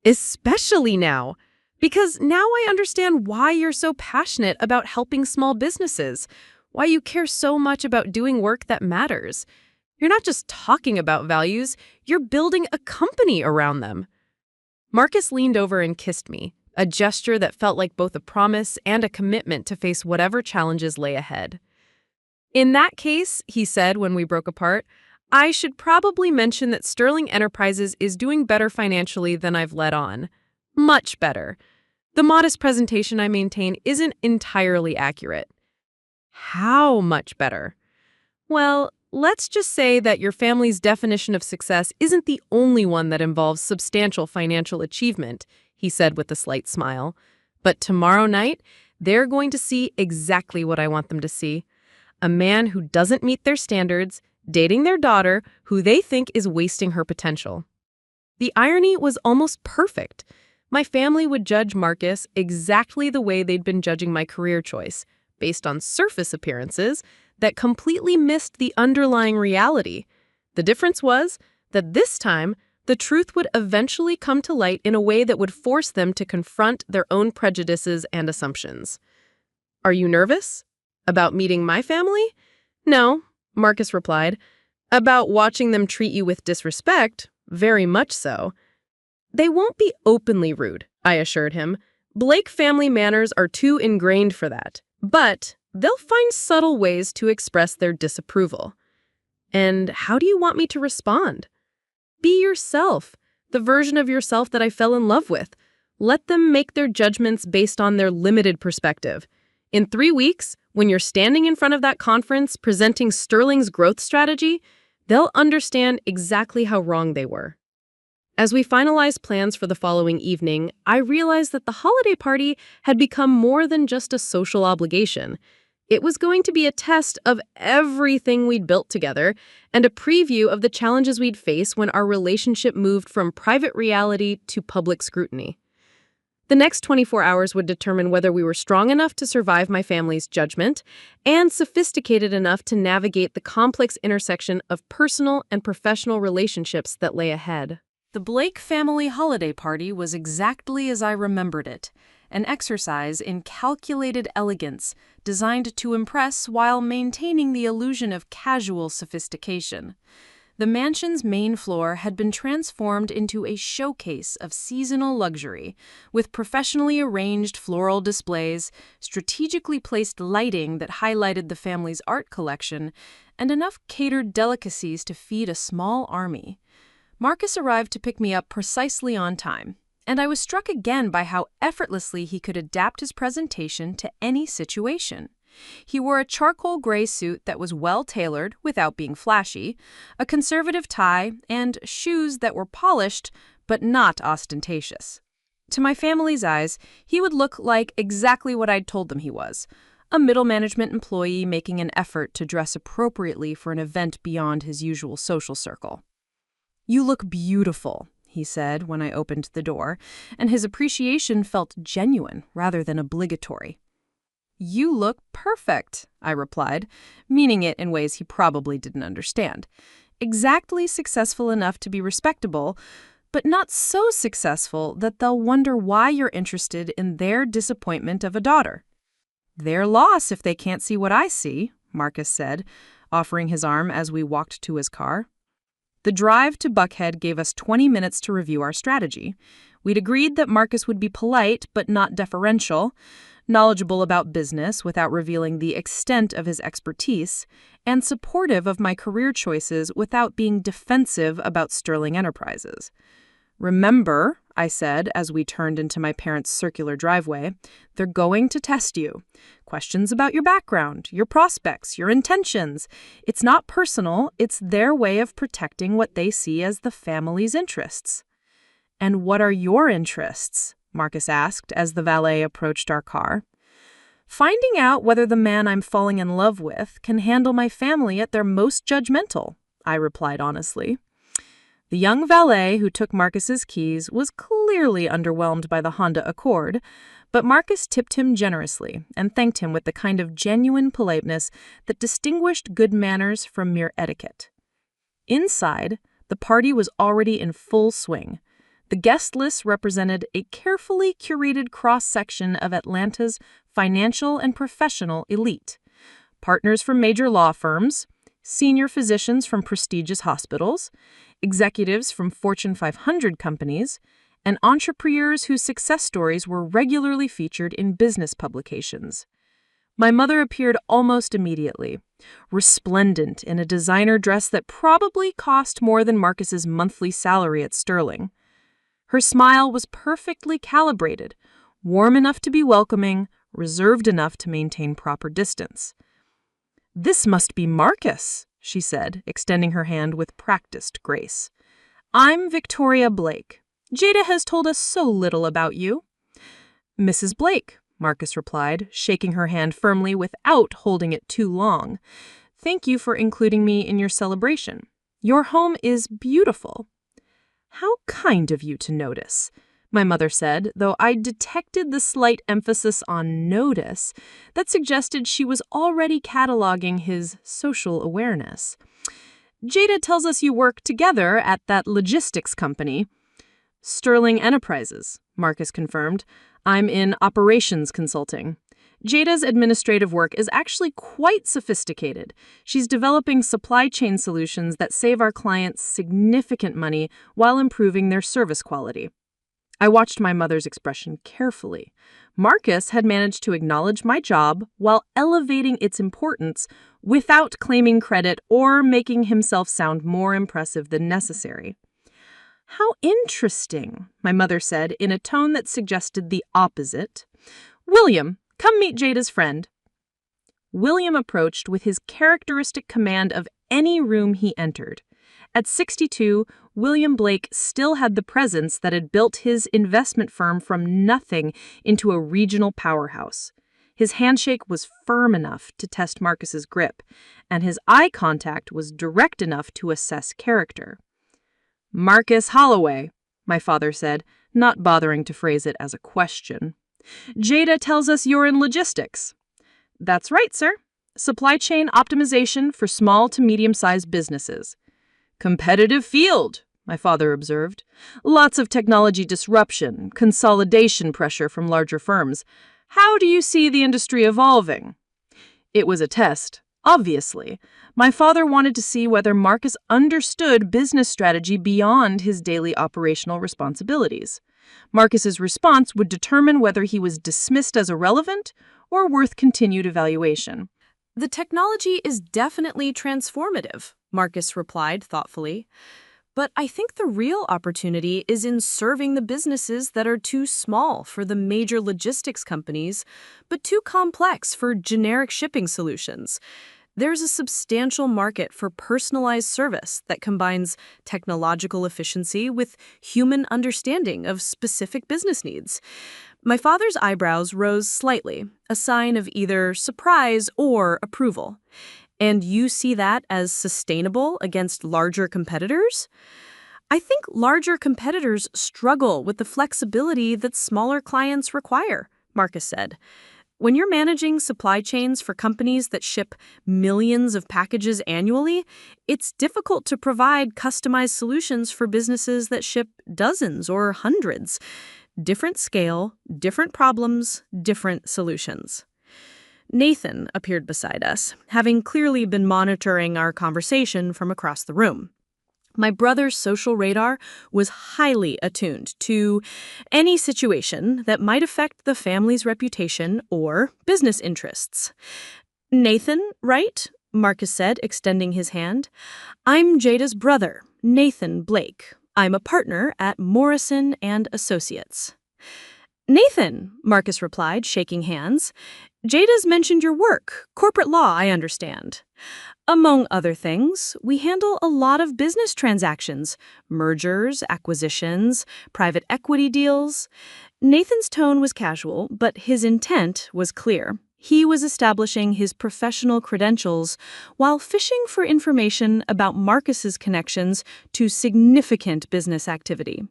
Especially now, because now I understand why you're so passionate about helping small businesses, why you care so much about doing work that matters. You're not just talking about values, you're building a company around them. Marcus leaned over and kissed me, a gesture that felt like both a promise and a commitment to face whatever challenges lay ahead. In that case, he said when we broke apart, I should probably mention that Sterling Enterprises is doing better financially than I've let on. Much better. The modest presentation I maintain isn't entirely accurate. How much better? Well, let's just say that your family's definition of success isn't the only one that involves substantial financial achievement, he said with a slight smile. But tomorrow night, they're going to see exactly what I want them to see. A man who doesn't meet their standards, dating their daughter, who they think is wasting her potential. The irony was almost perfect. My family would judge Marcus exactly the way they'd been judging my career choice, based on surface appearances that completely missed the underlying reality. The difference was that this time, the truth would eventually come to light in a way that would force them to confront their own prejudices and assumptions. Are you nervous? About meeting my family? No, Marcus replied. About watching them treat you with disrespect? Very much so. They won't be openly rude, I assured him. Blake family manners are too ingrained for that. But they'll find subtle ways to express their disapproval. And how do you want me to respond? Be yourself, the version of yourself that I fell in love with. Let them make their judgments based on their limited perspective. In 3 weeks, when you're standing in front of that conference presenting Sterling's growth strategy, they'll understand exactly how wrong they were. As we finalized plans for the following evening, I realized that the holiday party had become more than just a social obligation. It was going to be a test of everything we'd built together and a preview of the challenges we'd face when our relationship moved from private reality to public scrutiny. The next 24 hours would determine whether we were strong enough to survive my family's judgment and sophisticated enough to navigate the complex intersection of personal and professional relationships that lay ahead. The Blake family holiday party was exactly as I remembered it, an exercise in calculated elegance designed to impress while maintaining the illusion of casual sophistication. The mansion's main floor had been transformed into a showcase of seasonal luxury, with professionally arranged floral displays, strategically placed lighting that highlighted the family's art collection, and enough catered delicacies to feed a small army. Marcus arrived to pick me up precisely on time, and I was struck again by how effortlessly he could adapt his presentation to any situation. He wore a charcoal gray suit that was well-tailored without being flashy, a conservative tie, and shoes that were polished but not ostentatious. To my family's eyes, he would look like exactly what I'd told them he was, a middle management employee making an effort to dress appropriately for an event beyond his usual social circle. "You look beautiful," he said when I opened the door, and his appreciation felt genuine rather than obligatory. "You look perfect," I replied, meaning it in ways he probably didn't understand. Exactly successful enough to be respectable, but not so successful that they'll wonder why you're interested in their disappointment of a daughter. "Their loss if they can't see what I see," Marcus said, offering his arm as we walked to his car. The drive to Buckhead gave us 20 minutes to review our strategy. We'd agreed that Marcus would be polite but not deferential, knowledgeable about business without revealing the extent of his expertise, and supportive of my career choices without being defensive about Sterling Enterprises. "Remember," I said as we turned into my parents' circular driveway, "they're going to test you. Questions about your background, your prospects, your intentions. It's not personal, it's their way of protecting what they see as the family's interests." "And what are your interests?" Marcus asked as the valet approached our car. "Finding out whether the man I'm falling in love with can handle my family at their most judgmental," I replied honestly. The young valet who took Marcus's keys was clearly underwhelmed by the Honda Accord, but Marcus tipped him generously and thanked him with the kind of genuine politeness that distinguished good manners from mere etiquette. Inside, the party was already in full swing. The guest list represented a carefully curated cross-section of Atlanta's financial and professional elite. Partners from major law firms, senior physicians from prestigious hospitals, executives from Fortune 500 companies, and entrepreneurs whose success stories were regularly featured in business publications. My mother appeared almost immediately, resplendent in a designer dress that probably cost more than Marcus's monthly salary at Sterling. Her smile was perfectly calibrated, warm enough to be welcoming, reserved enough to maintain proper distance. "This must be Marcus," she said, extending her hand with practiced grace. "I'm Victoria Blake. Jayda has told us so little about you." "Mrs. Blake," Marcus replied, shaking her hand firmly without holding it too long. "Thank you for including me in your celebration. Your home is beautiful." "How kind of you to notice," my mother said, though I detected the slight emphasis on notice that suggested she was already cataloging his social awareness. "Jayda tells us you work together at that logistics company." "Sterling Enterprises," Marcus confirmed. "I'm in operations consulting. Jayda's administrative work is actually quite sophisticated. She's developing supply chain solutions that save our clients significant money while improving their service quality." I watched my mother's expression carefully. Marcus had managed to acknowledge my job while elevating its importance without claiming credit or making himself sound more impressive than necessary. "How interesting," my mother said in a tone that suggested the opposite. "William, come meet Jayda's friend." William approached with his characteristic command of any room he entered. At 62, William Blake still had the presence that had built his investment firm from nothing into a regional powerhouse. His handshake was firm enough to test Marcus's grip, and his eye contact was direct enough to assess character. "Marcus Holloway," my father said, not bothering to phrase it as a question. "Jayda tells us you're in logistics." "That's right, sir. Supply chain optimization for small to medium-sized businesses." "Competitive field," my father observed. "Lots of technology disruption, consolidation pressure from larger firms. How do you see the industry evolving?" It was a test, obviously. My father wanted to see whether Marcus understood business strategy beyond his daily operational responsibilities. Marcus's response would determine whether he was dismissed as irrelevant or worth continued evaluation. "The technology is definitely transformative," Marcus replied thoughtfully. But I think the real opportunity is in serving the businesses that are too small for the major logistics companies, but too complex for generic shipping solutions. There's a substantial market for personalized service that combines technological efficiency with human understanding of specific business needs. My father's eyebrows rose slightly, a sign of either surprise or approval. And you see that as sustainable against larger competitors? I think larger competitors struggle with the flexibility that smaller clients require, Marcus said. When you're managing supply chains for companies that ship millions of packages annually, it's difficult to provide customized solutions for businesses that ship dozens or hundreds. Different scale, different problems, different solutions. Nathan appeared beside us, having clearly been monitoring our conversation from across the room. My brother's social radar was highly attuned to any situation that might affect the family's reputation or business interests. Nathan, right? Marcus said, extending his hand. I'm Jayda's brother, Nathan Blake. I'm a partner at Morrison and Associates. Nathan, Marcus replied, shaking hands. Jayda's mentioned your work, corporate law, I understand. Among other things, we handle a lot of business transactions, mergers, acquisitions, private equity deals. Nathan's tone was casual, but his intent was clear. He was establishing his professional credentials while fishing for information about Marcus's connections to significant business activity.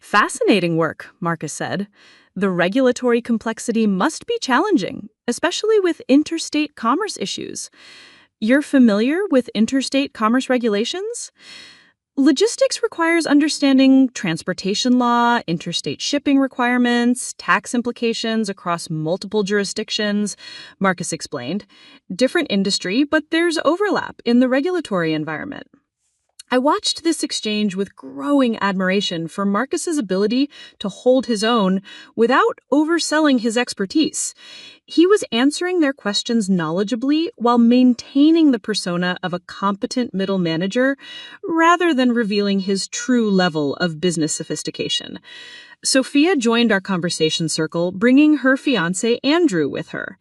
Fascinating work, Marcus said. The regulatory complexity must be challenging, especially with interstate commerce issues. You're familiar with interstate commerce regulations? Logistics requires understanding transportation law, interstate shipping requirements, tax implications across multiple jurisdictions, Marcus explained. Different industry, but there's overlap in the regulatory environment. I watched this exchange with growing admiration for Marcus's ability to hold his own without overselling his expertise. He was answering their questions knowledgeably while maintaining the persona of a competent middle manager rather than revealing his true level of business sophistication. Sophia joined our conversation circle, bringing her fiancé Andrew with her.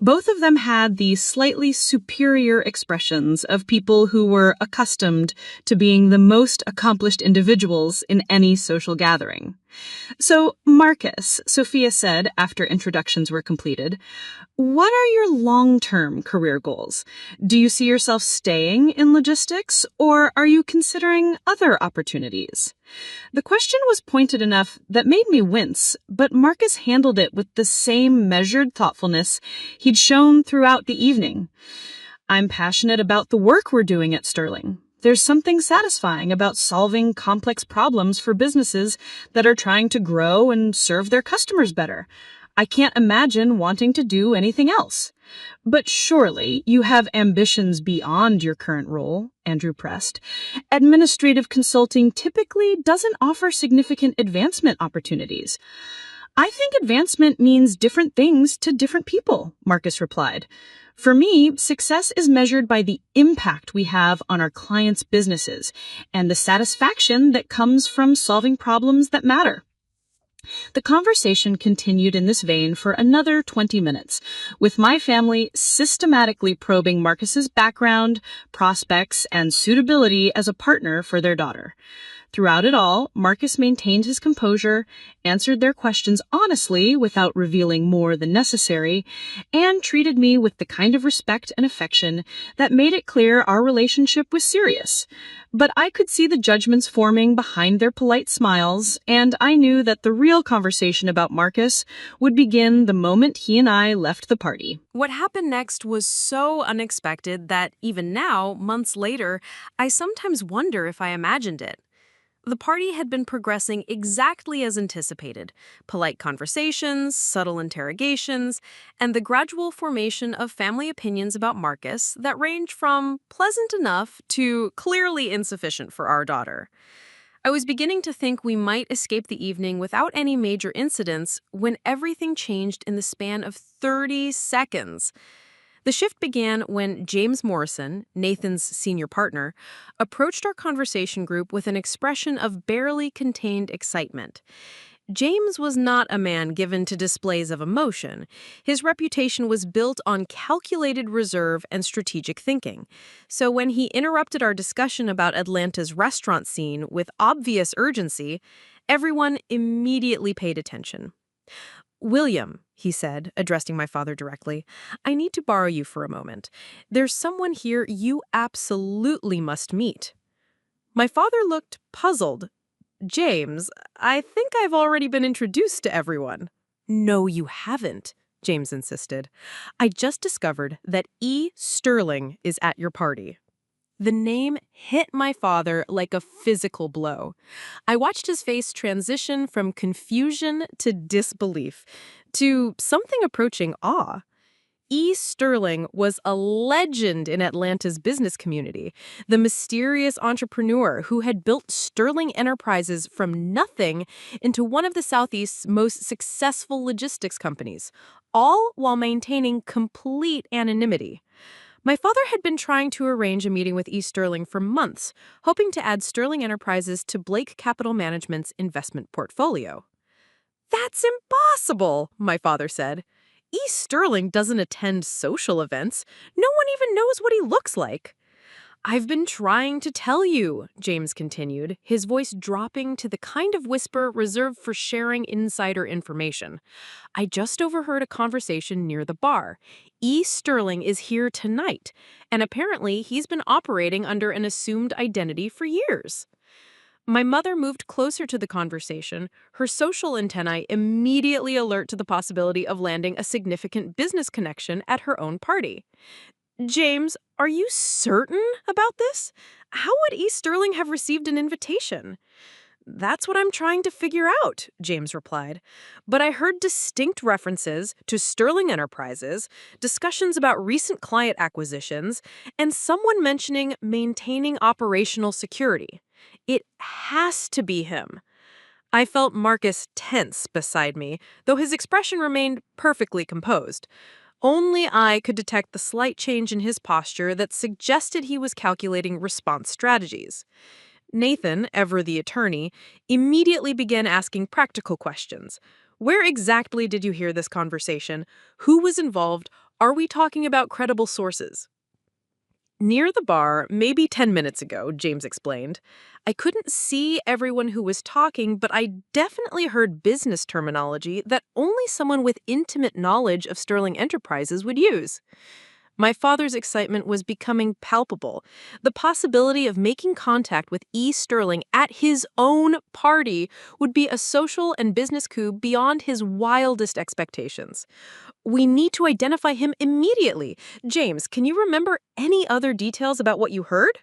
Both of them had the slightly superior expressions of people who were accustomed to being the most accomplished individuals in any social gathering. So, Marcus, Sophia said after introductions were completed, what are your long-term career goals? Do you see yourself staying in logistics, or are you considering other opportunities? The question was pointed enough that made me wince, but Marcus handled it with the same measured thoughtfulness he'd shown throughout the evening. I'm passionate about the work we're doing at Sterling. There's something satisfying about solving complex problems for businesses that are trying to grow and serve their customers better. I can't imagine wanting to do anything else. But surely you have ambitions beyond your current role, Andrew pressed. Administrative consulting typically doesn't offer significant advancement opportunities. I think advancement means different things to different people, Marcus replied. For me, success is measured by the impact we have on our clients' businesses and the satisfaction that comes from solving problems that matter. The conversation continued in this vein for another 20 minutes, with my family systematically probing Marcus's background, prospects, and suitability as a partner for their daughter. Throughout it all, Marcus maintained his composure, answered their questions honestly without revealing more than necessary, and treated me with the kind of respect and affection that made it clear our relationship was serious. But I could see the judgments forming behind their polite smiles, and I knew that the real conversation about Marcus would begin the moment he and I left the party. What happened next was so unexpected that even now, months later, I sometimes wonder if I imagined it. The party had been progressing exactly as anticipated. Polite conversations, subtle interrogations, and the gradual formation of family opinions about Marcus that ranged from pleasant enough to clearly insufficient for our daughter. I was beginning to think we might escape the evening without any major incidents when everything changed in the span of 30 seconds. The shift began when James Morrison, Nathan's senior partner, approached our conversation group with an expression of barely contained excitement. James was not a man given to displays of emotion. His reputation was built on calculated reserve and strategic thinking. So when he interrupted our discussion about Atlanta's restaurant scene with obvious urgency, everyone immediately paid attention. "William," he said, addressing my father directly, "I need to borrow you for a moment. There's someone here you absolutely must meet." My father looked puzzled. "James, I think I've already been introduced to everyone." "No, you haven't," James insisted. "I just discovered that E. Sterling is at your party." The name hit my father like a physical blow. I watched his face transition from confusion to disbelief to something approaching awe. E. Sterling was a legend in Atlanta's business community, the mysterious entrepreneur who had built Sterling Enterprises from nothing into one of the Southeast's most successful logistics companies, all while maintaining complete anonymity. My father had been trying to arrange a meeting with E. Sterling for months, hoping to add Sterling Enterprises to Blake Capital Management's investment portfolio. "That's impossible," my father said. "E. Sterling doesn't attend social events. No one even knows what he looks like." "I've been trying to tell you," James continued, his voice dropping to the kind of whisper reserved for sharing insider information. "I just overheard a conversation near the bar. E. Sterling is here tonight, and apparently he's been operating under an assumed identity for years." My mother moved closer to the conversation, her social antennae immediately alert to the possibility of landing a significant business connection at her own party. "James, are you certain about this? How would E. Sterling have received an invitation?" "That's what I'm trying to figure out," James replied. "But I heard distinct references to Sterling Enterprises, discussions about recent client acquisitions, and someone mentioning maintaining operational security. It has to be him." I felt Marcus tense beside me, though his expression remained perfectly composed. Only I could detect the slight change in his posture that suggested he was calculating response strategies. Nathan, ever the attorney, immediately began asking practical questions. "Where exactly did you hear this conversation? Who was involved? Are we talking about credible sources?" "Near the bar, maybe 10 minutes ago," James explained. "I couldn't see everyone who was talking, but I definitely heard business terminology that only someone with intimate knowledge of Sterling Enterprises would use." My father's excitement was becoming palpable. The possibility of making contact with E. Sterling at his own party would be a social and business coup beyond his wildest expectations. "We need to identify him immediately. James, can you remember any other details about what you heard?"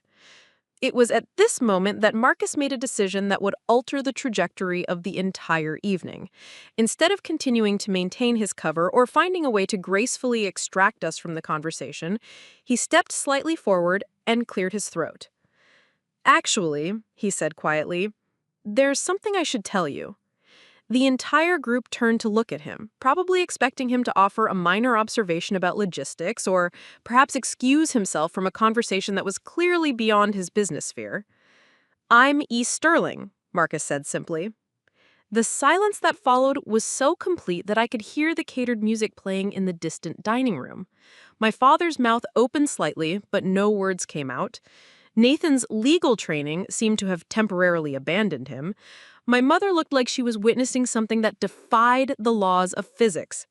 It was at this moment that Marcus made a decision that would alter the trajectory of the entire evening. Instead of continuing to maintain his cover or finding a way to gracefully extract us from the conversation, he stepped slightly forward and cleared his throat. "Actually," he said quietly, "there's something I should tell you." The entire group turned to look at him, probably expecting him to offer a minor observation about logistics or perhaps excuse himself from a conversation that was clearly beyond his business sphere. "I'm E. Sterling," Marcus said simply. The silence that followed was so complete that I could hear the catered music playing in the distant dining room. My father's mouth opened slightly, but no words came out. Nathan's legal training seemed to have temporarily abandoned him. My mother looked like she was witnessing something that defied the laws of physics.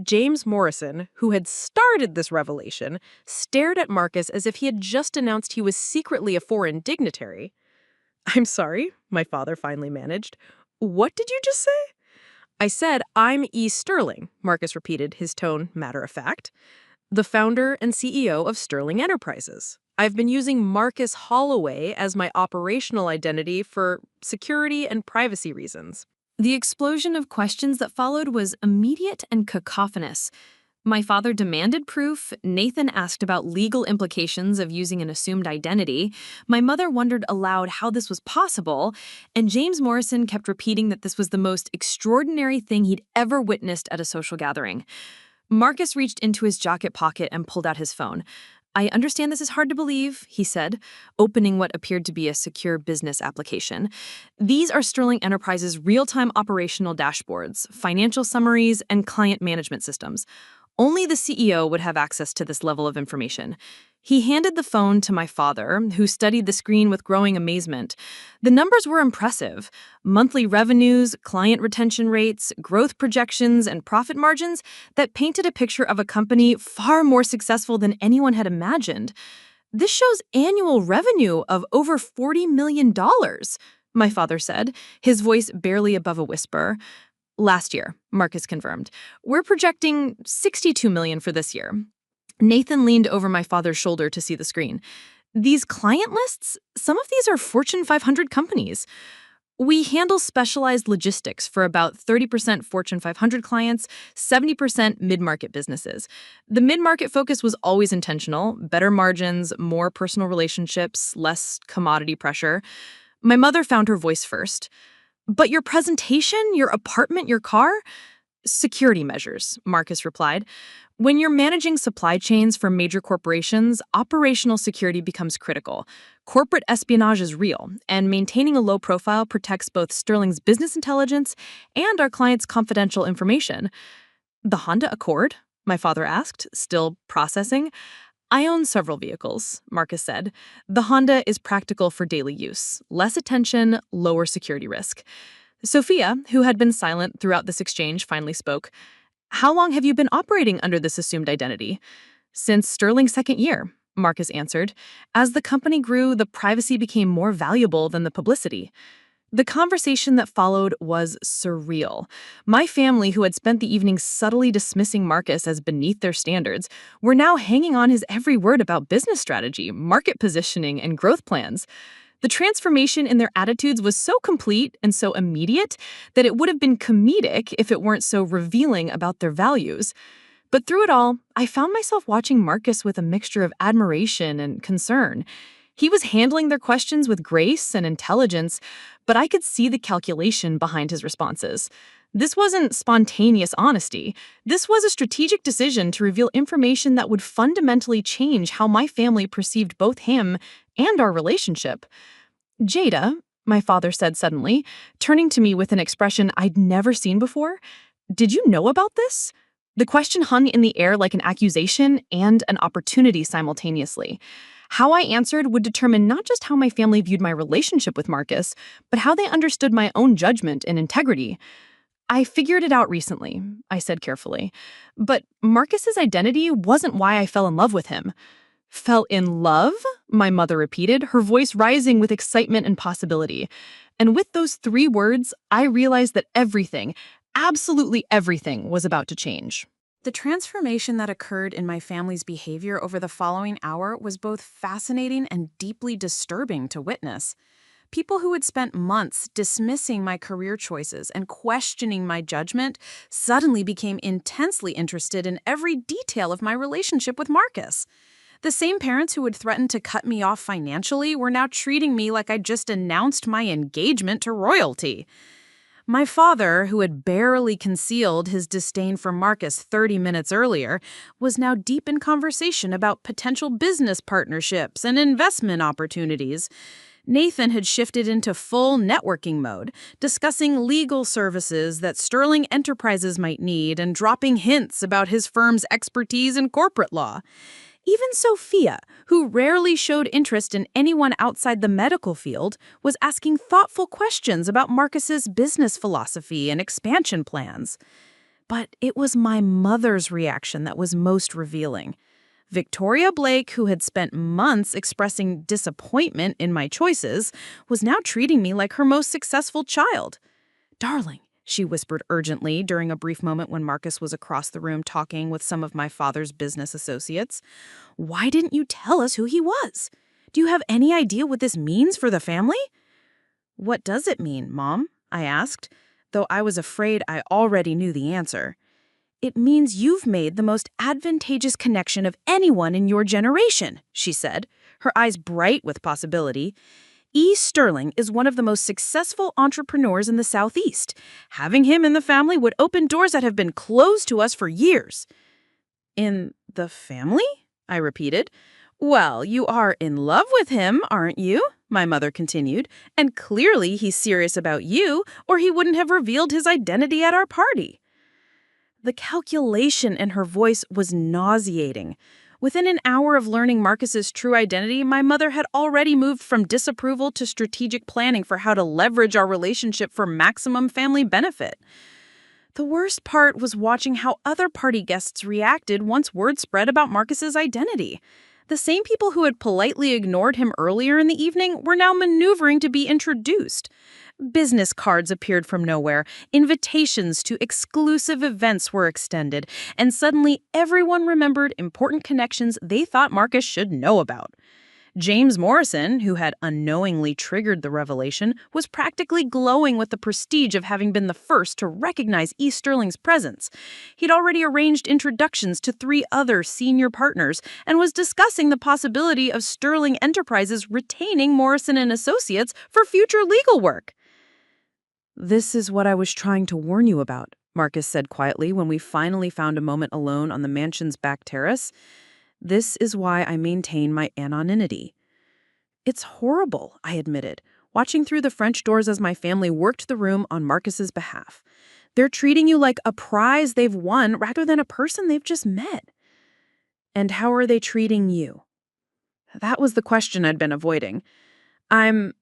James Morrison, who had started this revelation, stared at Marcus as if he had just announced he was secretly a foreign dignitary. "I'm sorry," my father finally managed. "What did you just say?" "I said, I'm E. Sterling," Marcus repeated, his tone matter of fact. "The founder and CEO of Sterling Enterprises. I've been using Marcus Holloway as my operational identity for security and privacy reasons." The explosion of questions that followed was immediate and cacophonous. My father demanded proof, Nathan asked about legal implications of using an assumed identity, my mother wondered aloud how this was possible, and James Morrison kept repeating that this was the most extraordinary thing he'd ever witnessed at a social gathering. Marcus reached into his jacket pocket and pulled out his phone. "I understand this is hard to believe," he said, opening what appeared to be a secure business application. "These are Sterling Enterprises' real-time operational dashboards, financial summaries, and client management systems. Only the CEO would have access to this level of information." He handed the phone to my father, who studied the screen with growing amazement. The numbers were impressive. Monthly revenues, client retention rates, growth projections, and profit margins that painted a picture of a company far more successful than anyone had imagined. "This shows annual revenue of over $40 million, my father said, his voice barely above a whisper. "Last year," Marcus confirmed. "We're projecting $62 million for this year." Nathan leaned over my father's shoulder to see the screen. "These client lists? Some of these are Fortune 500 companies. We handle specialized logistics for about 30% Fortune 500 clients, 70% mid-market businesses. The mid-market focus was always intentional: better margins, more personal relationships, less commodity pressure." My mother found her voice first. "But your presentation, your apartment, your car?" "Security measures," Marcus replied. "When you're managing supply chains for major corporations, operational security becomes critical. Corporate espionage is real, and maintaining a low profile protects both Sterling's business intelligence and our clients' confidential information." "The Honda Accord?" my father asked, still processing. "I own several vehicles," Marcus said. "The Honda is practical for daily use. Less attention, lower security risk." Sophia, who had been silent throughout this exchange, finally spoke. "How long have you been operating under this assumed identity?" "Since Sterling's second year," Marcus answered. "As the company grew, the privacy became more valuable than the publicity." The conversation that followed was surreal. My family, who had spent the evening subtly dismissing Marcus as beneath their standards, were now hanging on his every word about business strategy, market positioning, and growth plans. The transformation in their attitudes was so complete and so immediate that it would have been comedic if it weren't so revealing about their values. But through it all, I found myself watching Marcus with a mixture of admiration and concern. He was handling their questions with grace and intelligence, but I could see the calculation behind his responses. This wasn't spontaneous honesty. This was a strategic decision to reveal information that would fundamentally change how my family perceived both him and our relationship. "Jayda," my father said suddenly, turning to me with an expression I'd never seen before, "did you know about this?" The question hung in the air like an accusation and an opportunity simultaneously. How I answered would determine not just how my family viewed my relationship with Marcus, but how they understood my own judgment and integrity. "I figured it out recently," I said carefully. "But Marcus's identity wasn't why I fell in love with him." "Fell in love?" my mother repeated, her voice rising with excitement and possibility. And with those 3 words, I realized that everything, absolutely everything, was about to change. The transformation that occurred in my family's behavior over the following hour was both fascinating and deeply disturbing to witness. People who had spent months dismissing my career choices and questioning my judgment suddenly became intensely interested in every detail of my relationship with Marcus. The same parents who had threatened to cut me off financially were now treating me like I'd just announced my engagement to royalty. My father, who had barely concealed his disdain for Marcus 30 minutes earlier, was now deep in conversation about potential business partnerships and investment opportunities. Nathan had shifted into full networking mode, discussing legal services that Sterling Enterprises might need and dropping hints about his firm's expertise in corporate law. Even Sophia, who rarely showed interest in anyone outside the medical field, was asking thoughtful questions about Marcus's business philosophy and expansion plans. But it was my mother's reaction that was most revealing. Victoria Blake, who had spent months expressing disappointment in my choices, was now treating me like her most successful child. "Darling," she whispered urgently during a brief moment when Marcus was across the room talking with some of my father's business associates, "why didn't you tell us who he was? Do you have any idea what this means for the family?" "What does it mean, Mom?" I asked, though I was afraid I already knew the answer. "It means you've made the most advantageous connection of anyone in your generation," she said, her eyes bright with possibility. "E. Sterling is one of the most successful entrepreneurs in the Southeast. Having him in the family would open doors that have been closed to us for years." In the family? I repeated. Well, you are in love with him, aren't you? My mother continued. And clearly he's serious about you, or he wouldn't have revealed his identity at our party. The calculation in her voice was nauseating. Within an hour of learning Marcus's true identity, my mother had already moved from disapproval to strategic planning for how to leverage our relationship for maximum family benefit. The worst part was watching how other party guests reacted once word spread about Marcus's identity. The same people who had politely ignored him earlier in the evening were now maneuvering to be introduced. Business cards appeared from nowhere, invitations to exclusive events were extended, and suddenly everyone remembered important connections they thought Marcus should know about. James Morrison, who had unknowingly triggered the revelation, was practically glowing with the prestige of having been the first to recognize E. Sterling's presence. He'd already arranged introductions to 3 other senior partners and was discussing the possibility of Sterling Enterprises retaining Morrison Associates for future legal work. "This is what I was trying to warn you about," Marcus said quietly when we finally found a moment alone on the mansion's back terrace. "This is why I maintain my anonymity." "It's horrible," I admitted, watching through the French doors as my family worked the room on Marcus's behalf. "They're treating you like a prize they've won rather than a person they've just met." "And how are they treating you?" That was the question I'd been avoiding. "I'm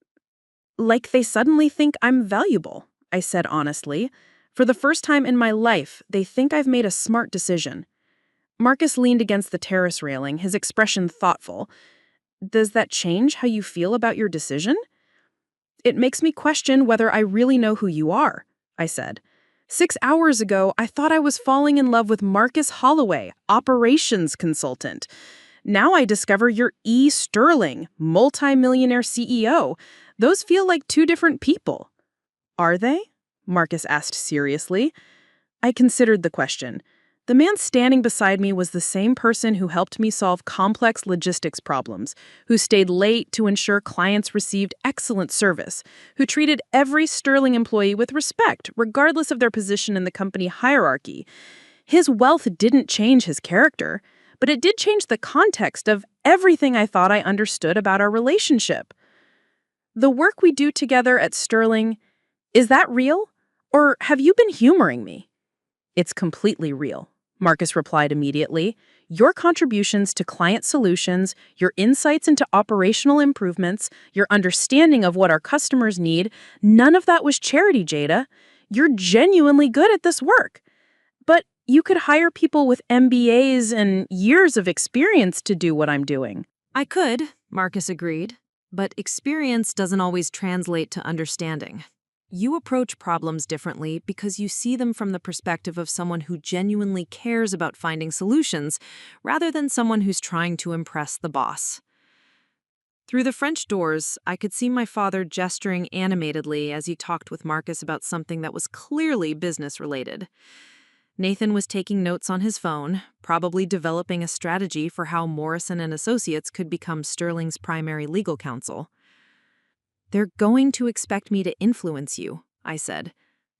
like they suddenly think I'm valuable," I said honestly. "For the first time in my life, they think I've made a smart decision." Marcus leaned against the terrace railing, his expression thoughtful. "Does that change how you feel about your decision?" "It makes me question whether I really know who you are," I said. 6 hours ago, I thought I was falling in love with Marcus Holloway, operations consultant. Now I discover you're E. Sterling, multimillionaire CEO. Those feel like 2 different people. "Are they?" Marcus asked seriously. I considered the question. The man standing beside me was the same person who helped me solve complex logistics problems, who stayed late to ensure clients received excellent service, who treated every Sterling employee with respect, regardless of their position in the company hierarchy. His wealth didn't change his character, but it did change the context of everything I thought I understood about our relationship. "The work we do together at Sterling, is that real? Or have you been humoring me?" "It's completely real," Marcus replied immediately. "Your contributions to client solutions, your insights into operational improvements, your understanding of what our customers need, none of that was charity, Jayda. You're genuinely good at this work. But you could hire people with MBAs and years of experience to do what I'm doing." I could, Marcus agreed, but experience doesn't always translate to understanding. You approach problems differently because you see them from the perspective of someone who genuinely cares about finding solutions, rather than someone who's trying to impress the boss. Through the French doors, I could see my father gesturing animatedly as he talked with Marcus about something that was clearly business-related. Nathan was taking notes on his phone, probably developing a strategy for how Morrison Associates could become Sterling's primary legal counsel. "They're going to expect me to influence you," I said.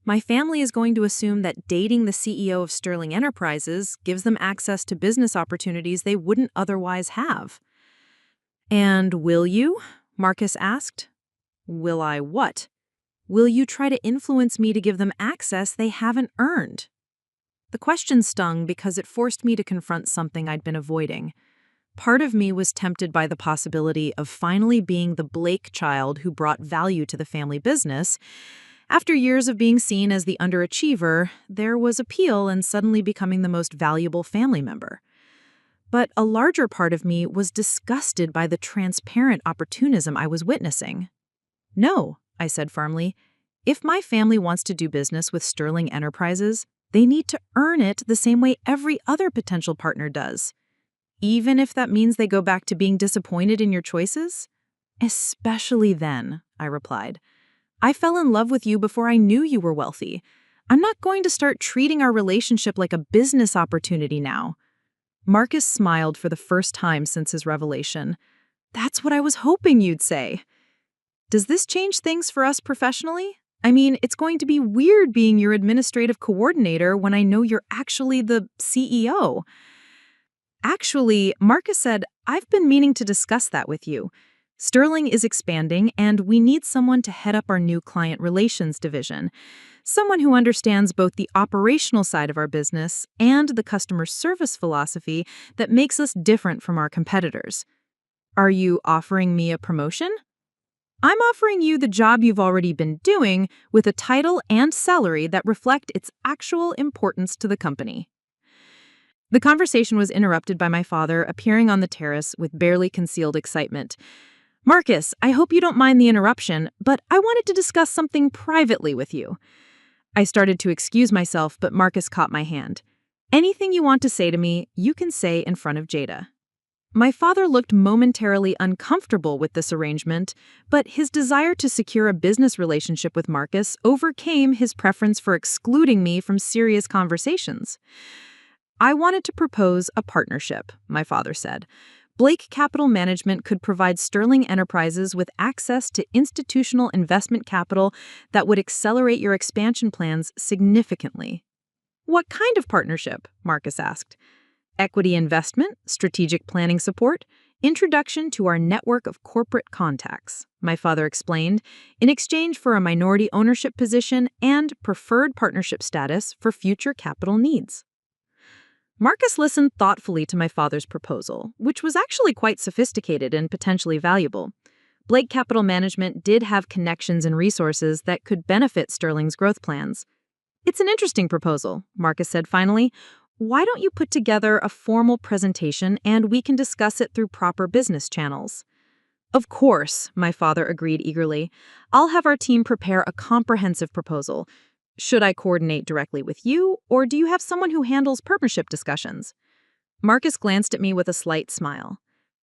"My family is going to assume that dating the CEO of Sterling Enterprises gives them access to business opportunities they wouldn't otherwise have." "And will you?" Marcus asked. "Will I what?" "Will you try to influence me to give them access they haven't earned?" The question stung because it forced me to confront something I'd been avoiding. Part of me was tempted by the possibility of finally being the Blake child who brought value to the family business. After years of being seen as the underachiever, there was appeal in suddenly becoming the most valuable family member. But a larger part of me was disgusted by the transparent opportunism I was witnessing. "No," I said firmly. "If my family wants to do business with Sterling Enterprises, they need to earn it the same way every other potential partner does. Even if that means they go back to being disappointed in your choices?" "Especially then," I replied. "I fell in love with you before I knew you were wealthy. I'm not going to start treating our relationship like a business opportunity now." Marcus smiled for the first time since his revelation. "That's what I was hoping you'd say." "Does this change things for us professionally? I mean, it's going to be weird being your administrative coordinator when I know you're actually the CEO." Actually, Marcus said, I've been meaning to discuss that with you. Sterling is expanding, and we need someone to head up our new client relations division. Someone who understands both the operational side of our business and the customer service philosophy that makes us different from our competitors. Are you offering me a promotion? I'm offering you the job you've already been doing with a title and salary that reflect its actual importance to the company. The conversation was interrupted by my father appearing on the terrace with barely concealed excitement. Marcus, I hope you don't mind the interruption, but I wanted to discuss something privately with you. I started to excuse myself, but Marcus caught my hand. Anything you want to say to me, you can say in front of Jayda. My father looked momentarily uncomfortable with this arrangement, but his desire to secure a business relationship with Marcus overcame his preference for excluding me from serious conversations. I wanted to propose a partnership, my father said. Blake Capital Management could provide Sterling Enterprises with access to institutional investment capital that would accelerate your expansion plans significantly. What kind of partnership? Marcus asked. Equity investment, strategic planning support, introduction to our network of corporate contacts, my father explained, in exchange for a minority ownership position and preferred partnership status for future capital needs. Marcus listened thoughtfully to my father's proposal, which was actually quite sophisticated and potentially valuable. Blake Capital Management did have connections and resources that could benefit Sterling's growth plans. It's an interesting proposal, Marcus said finally. Why don't you put together a formal presentation and we can discuss it through proper business channels? Of course, my father agreed eagerly. I'll have our team prepare a comprehensive proposal. Should I coordinate directly with you, or do you have someone who handles partnership discussions? Marcus glanced at me with a slight smile.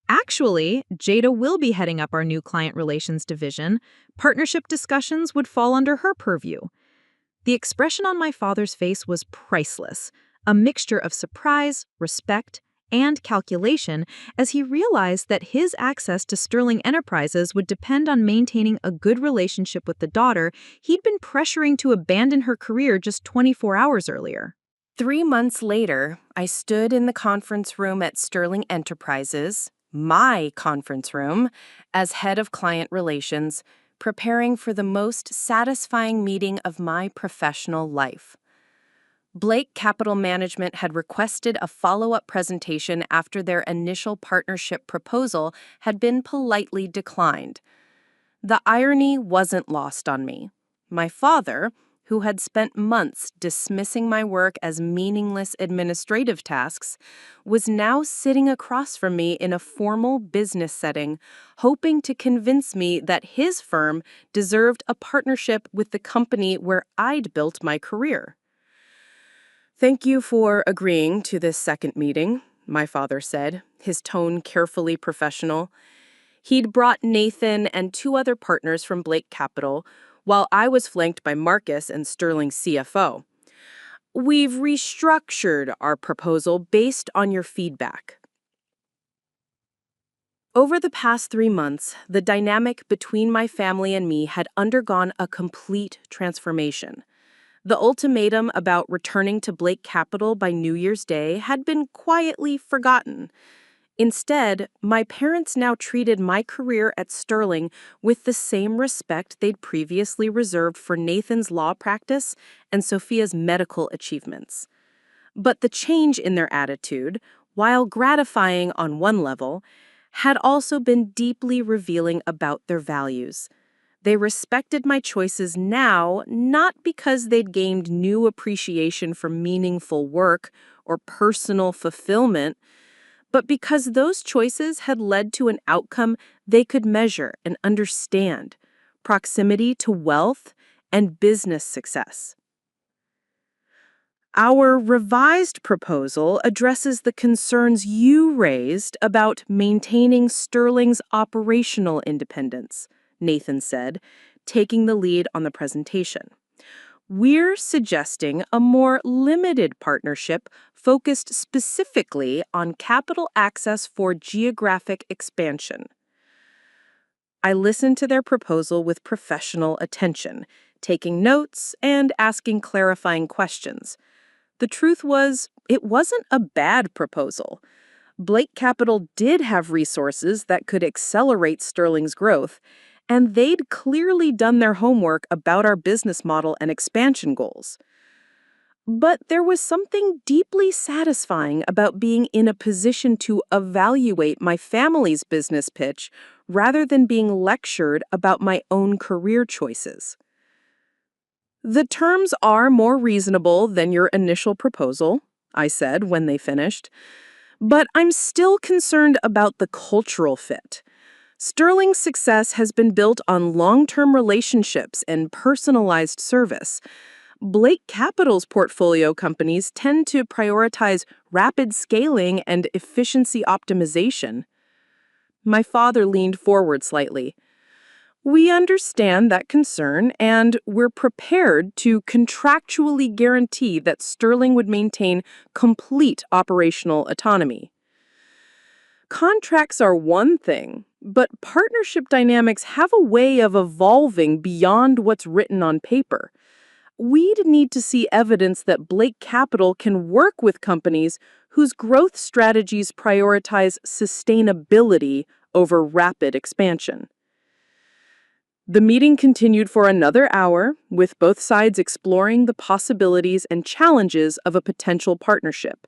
Actually, Jayda will be heading up our new client relations division. Partnership discussions would fall under her purview. The expression on my father's face was priceless, a mixture of surprise, respect, and calculation as he realized that his access to Sterling Enterprises would depend on maintaining a good relationship with the daughter he'd been pressuring to abandon her career just 24 hours earlier. 3 months later, I stood in the conference room at Sterling Enterprises, my conference room, as head of client relations, preparing for the most satisfying meeting of my professional life. Blake Capital Management had requested a follow-up presentation after their initial partnership proposal had been politely declined. The irony wasn't lost on me. My father, who had spent months dismissing my work as meaningless administrative tasks, was now sitting across from me in a formal business setting, hoping to convince me that his firm deserved a partnership with the company where I'd built my career. "Thank you for agreeing to this second meeting," my father said, his tone carefully professional. He'd brought Nathan and 2 other partners from Blake Capital, while I was flanked by Marcus and Sterling's CFO. "We've restructured our proposal based on your feedback." Over the past 3 months, the dynamic between my family and me had undergone a complete transformation. The ultimatum about returning to Blake Capital by New Year's Day had been quietly forgotten. Instead, my parents now treated my career at Sterling with the same respect they'd previously reserved for Nathan's law practice and Sophia's medical achievements. But the change in their attitude, while gratifying on one level, had also been deeply revealing about their values. They respected my choices now, not because they'd gained new appreciation for meaningful work or personal fulfillment, but because those choices had led to an outcome they could measure and understand: proximity to wealth and business success. Our revised proposal addresses the concerns you raised about maintaining Sterling's operational independence, Nathan said, taking the lead on the presentation. "We're suggesting a more limited partnership focused specifically on capital access for geographic expansion." I listened to their proposal with professional attention, taking notes and asking clarifying questions. The truth was, it wasn't a bad proposal, Blake Capital did have resources that could accelerate Sterling's growth, and they'd clearly done their homework about our business model and expansion goals. But there was something deeply satisfying about being in a position to evaluate my family's business pitch rather than being lectured about my own career choices. "The terms are more reasonable than your initial proposal," I said when they finished, "but I'm still concerned about the cultural fit. Sterling's success has been built on long-term relationships and personalized service. Blake Capital's portfolio companies tend to prioritize rapid scaling and efficiency optimization." My father leaned forward slightly. "We understand that concern, and we're prepared to contractually guarantee that Sterling would maintain complete operational autonomy." Contracts are one thing, but partnership dynamics have a way of evolving beyond what's written on paper. We'd need to see evidence that Blake Capital can work with companies whose growth strategies prioritize sustainability over rapid expansion. The meeting continued for another hour, with both sides exploring the possibilities and challenges of a potential partnership.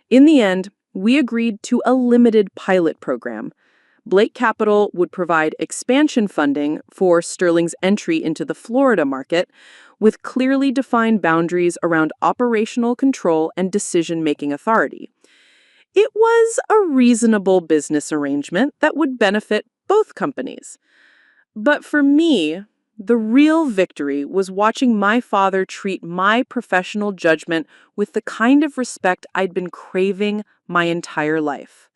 In the end, we agreed to a limited pilot program. Blake Capital would provide expansion funding for Sterling's entry into the Florida market, with clearly defined boundaries around operational control and decision-making authority. It was a reasonable business arrangement that would benefit both companies. But for me, the real victory was watching my father treat my professional judgment with the kind of respect I'd been craving my entire life.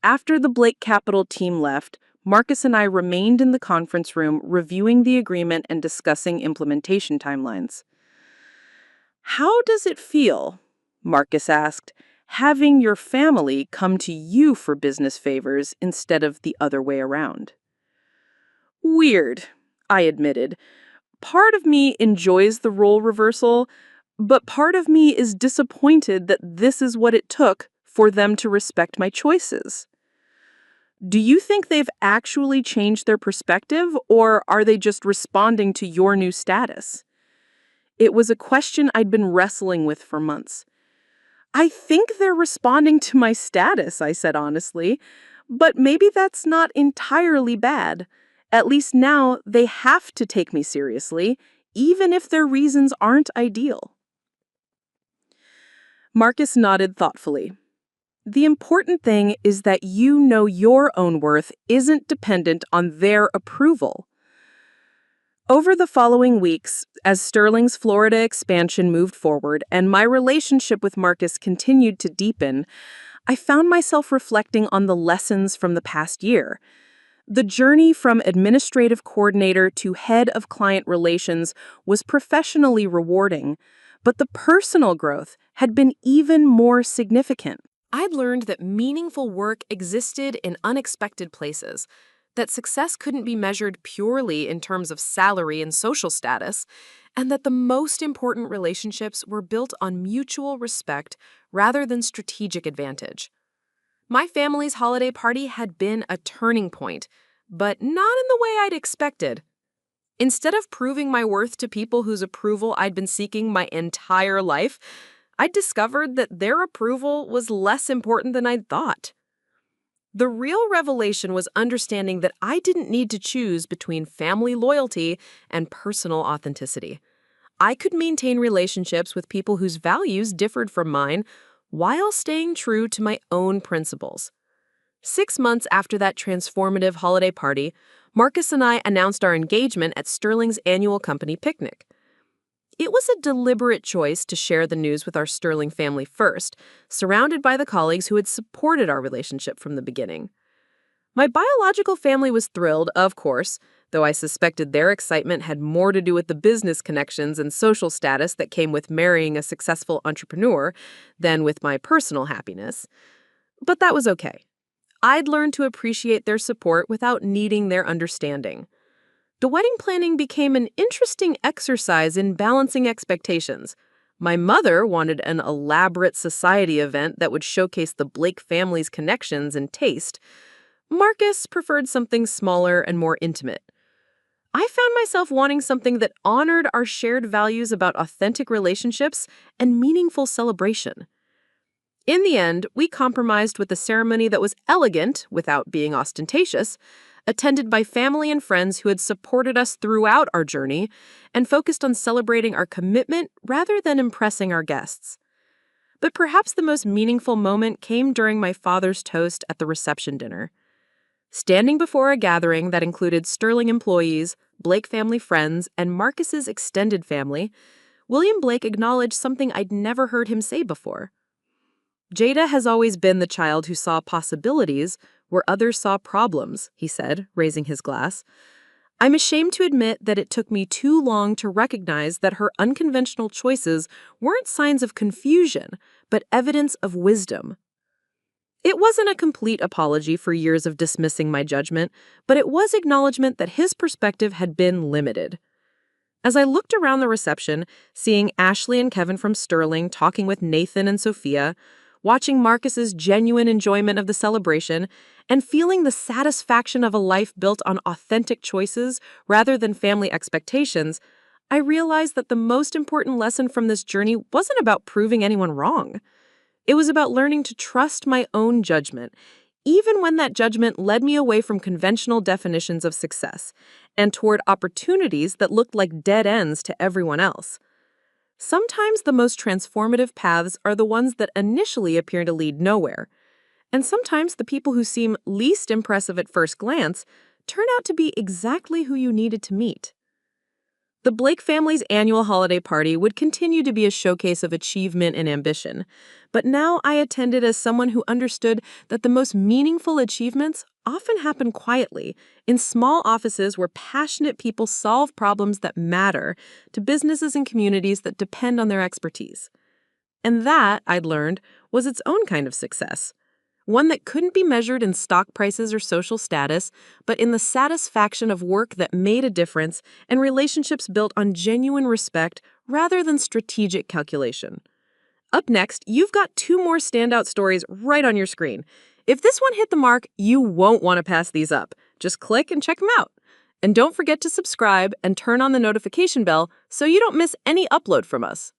After the Blake Capital team left, Marcus and I remained in the conference room reviewing the agreement and discussing implementation timelines. "How does it feel," Marcus asked, "having your family come to you for business favors instead of the other way around?" "Weird," I admitted. "Part of me enjoys the role reversal, but part of me is disappointed that this is what it took for them to respect my choices." "Do you think they've actually changed their perspective, or are they just responding to your new status?" It was a question I'd been wrestling with for months. "I think they're responding to my status," I said honestly, "but maybe that's not entirely bad. At least now they have to take me seriously, even if their reasons aren't ideal." Marcus nodded thoughtfully. "The important thing is that you know your own worth isn't dependent on their approval." Over the following weeks, as Sterling's Florida expansion moved forward and my relationship with Marcus continued to deepen, I found myself reflecting on the lessons from the past year. The journey from administrative coordinator to head of client relations was professionally rewarding, but the personal growth had been even more significant. I'd learned that meaningful work existed in unexpected places, that success couldn't be measured purely in terms of salary and social status, and that the most important relationships were built on mutual respect rather than strategic advantage. My family's holiday party had been a turning point, but not in the way I'd expected. Instead of proving my worth to people whose approval I'd been seeking my entire life, I'd discovered that their approval was less important than I'd thought. The real revelation was understanding that I didn't need to choose between family loyalty and personal authenticity. I could maintain relationships with people whose values differed from mine while staying true to my own principles. 6 months after that transformative holiday party, Marcus and I announced our engagement at Sterling's annual company picnic. It was a deliberate choice to share the news with our Sterling family first, surrounded by the colleagues who had supported our relationship from the beginning. My biological family was thrilled, of course, though I suspected their excitement had more to do with the business connections and social status that came with marrying a successful entrepreneur than with my personal happiness. But that was okay. I'd learned to appreciate their support without needing their understanding. The wedding planning became an interesting exercise in balancing expectations. My mother wanted an elaborate society event that would showcase the Blake family's connections and taste. Marcus preferred something smaller and more intimate. I found myself wanting something that honored our shared values about authentic relationships and meaningful celebration. In the end, we compromised with a ceremony that was elegant without being ostentatious, attended by family and friends who had supported us throughout our journey, and focused on celebrating our commitment rather than impressing our guests. But perhaps the most meaningful moment came during my father's toast at the reception dinner. Standing before a gathering that included Sterling employees, Blake family friends, and Marcus's extended family, William Blake acknowledged something I'd never heard him say before. Jayda has always been the child who saw possibilities where others saw problems, he said, raising his glass. I'm ashamed to admit that it took me too long to recognize that her unconventional choices weren't signs of confusion, but evidence of wisdom. It wasn't a complete apology for years of dismissing my judgment, but it was acknowledgement that his perspective had been limited. As I looked around the reception, seeing Ashley and Kevin from Sterling talking with Nathan and Sophia, watching Marcus's genuine enjoyment of the celebration, and feeling the satisfaction of a life built on authentic choices rather than family expectations, I realized that the most important lesson from this journey wasn't about proving anyone wrong. It was about learning to trust my own judgment, even when that judgment led me away from conventional definitions of success and toward opportunities that looked like dead ends to everyone else. Sometimes the most transformative paths are the ones that initially appear to lead nowhere. And sometimes the people who seem least impressive at first glance turn out to be exactly who you needed to meet. The Blake family's annual holiday party would continue to be a showcase of achievement and ambition, but now I attended as someone who understood that the most meaningful achievements often happen quietly, in small offices where passionate people solve problems that matter to businesses and communities that depend on their expertise. And that, I'd learned, was its own kind of success. One that couldn't be measured in stock prices or social status, but in the satisfaction of work that made a difference and relationships built on genuine respect rather than strategic calculation. Up next, you've got 2 more standout stories right on your screen. If this one hit the mark, you won't want to pass these up. Just click and check them out. And don't forget to subscribe and turn on the notification bell so you don't miss any upload from us.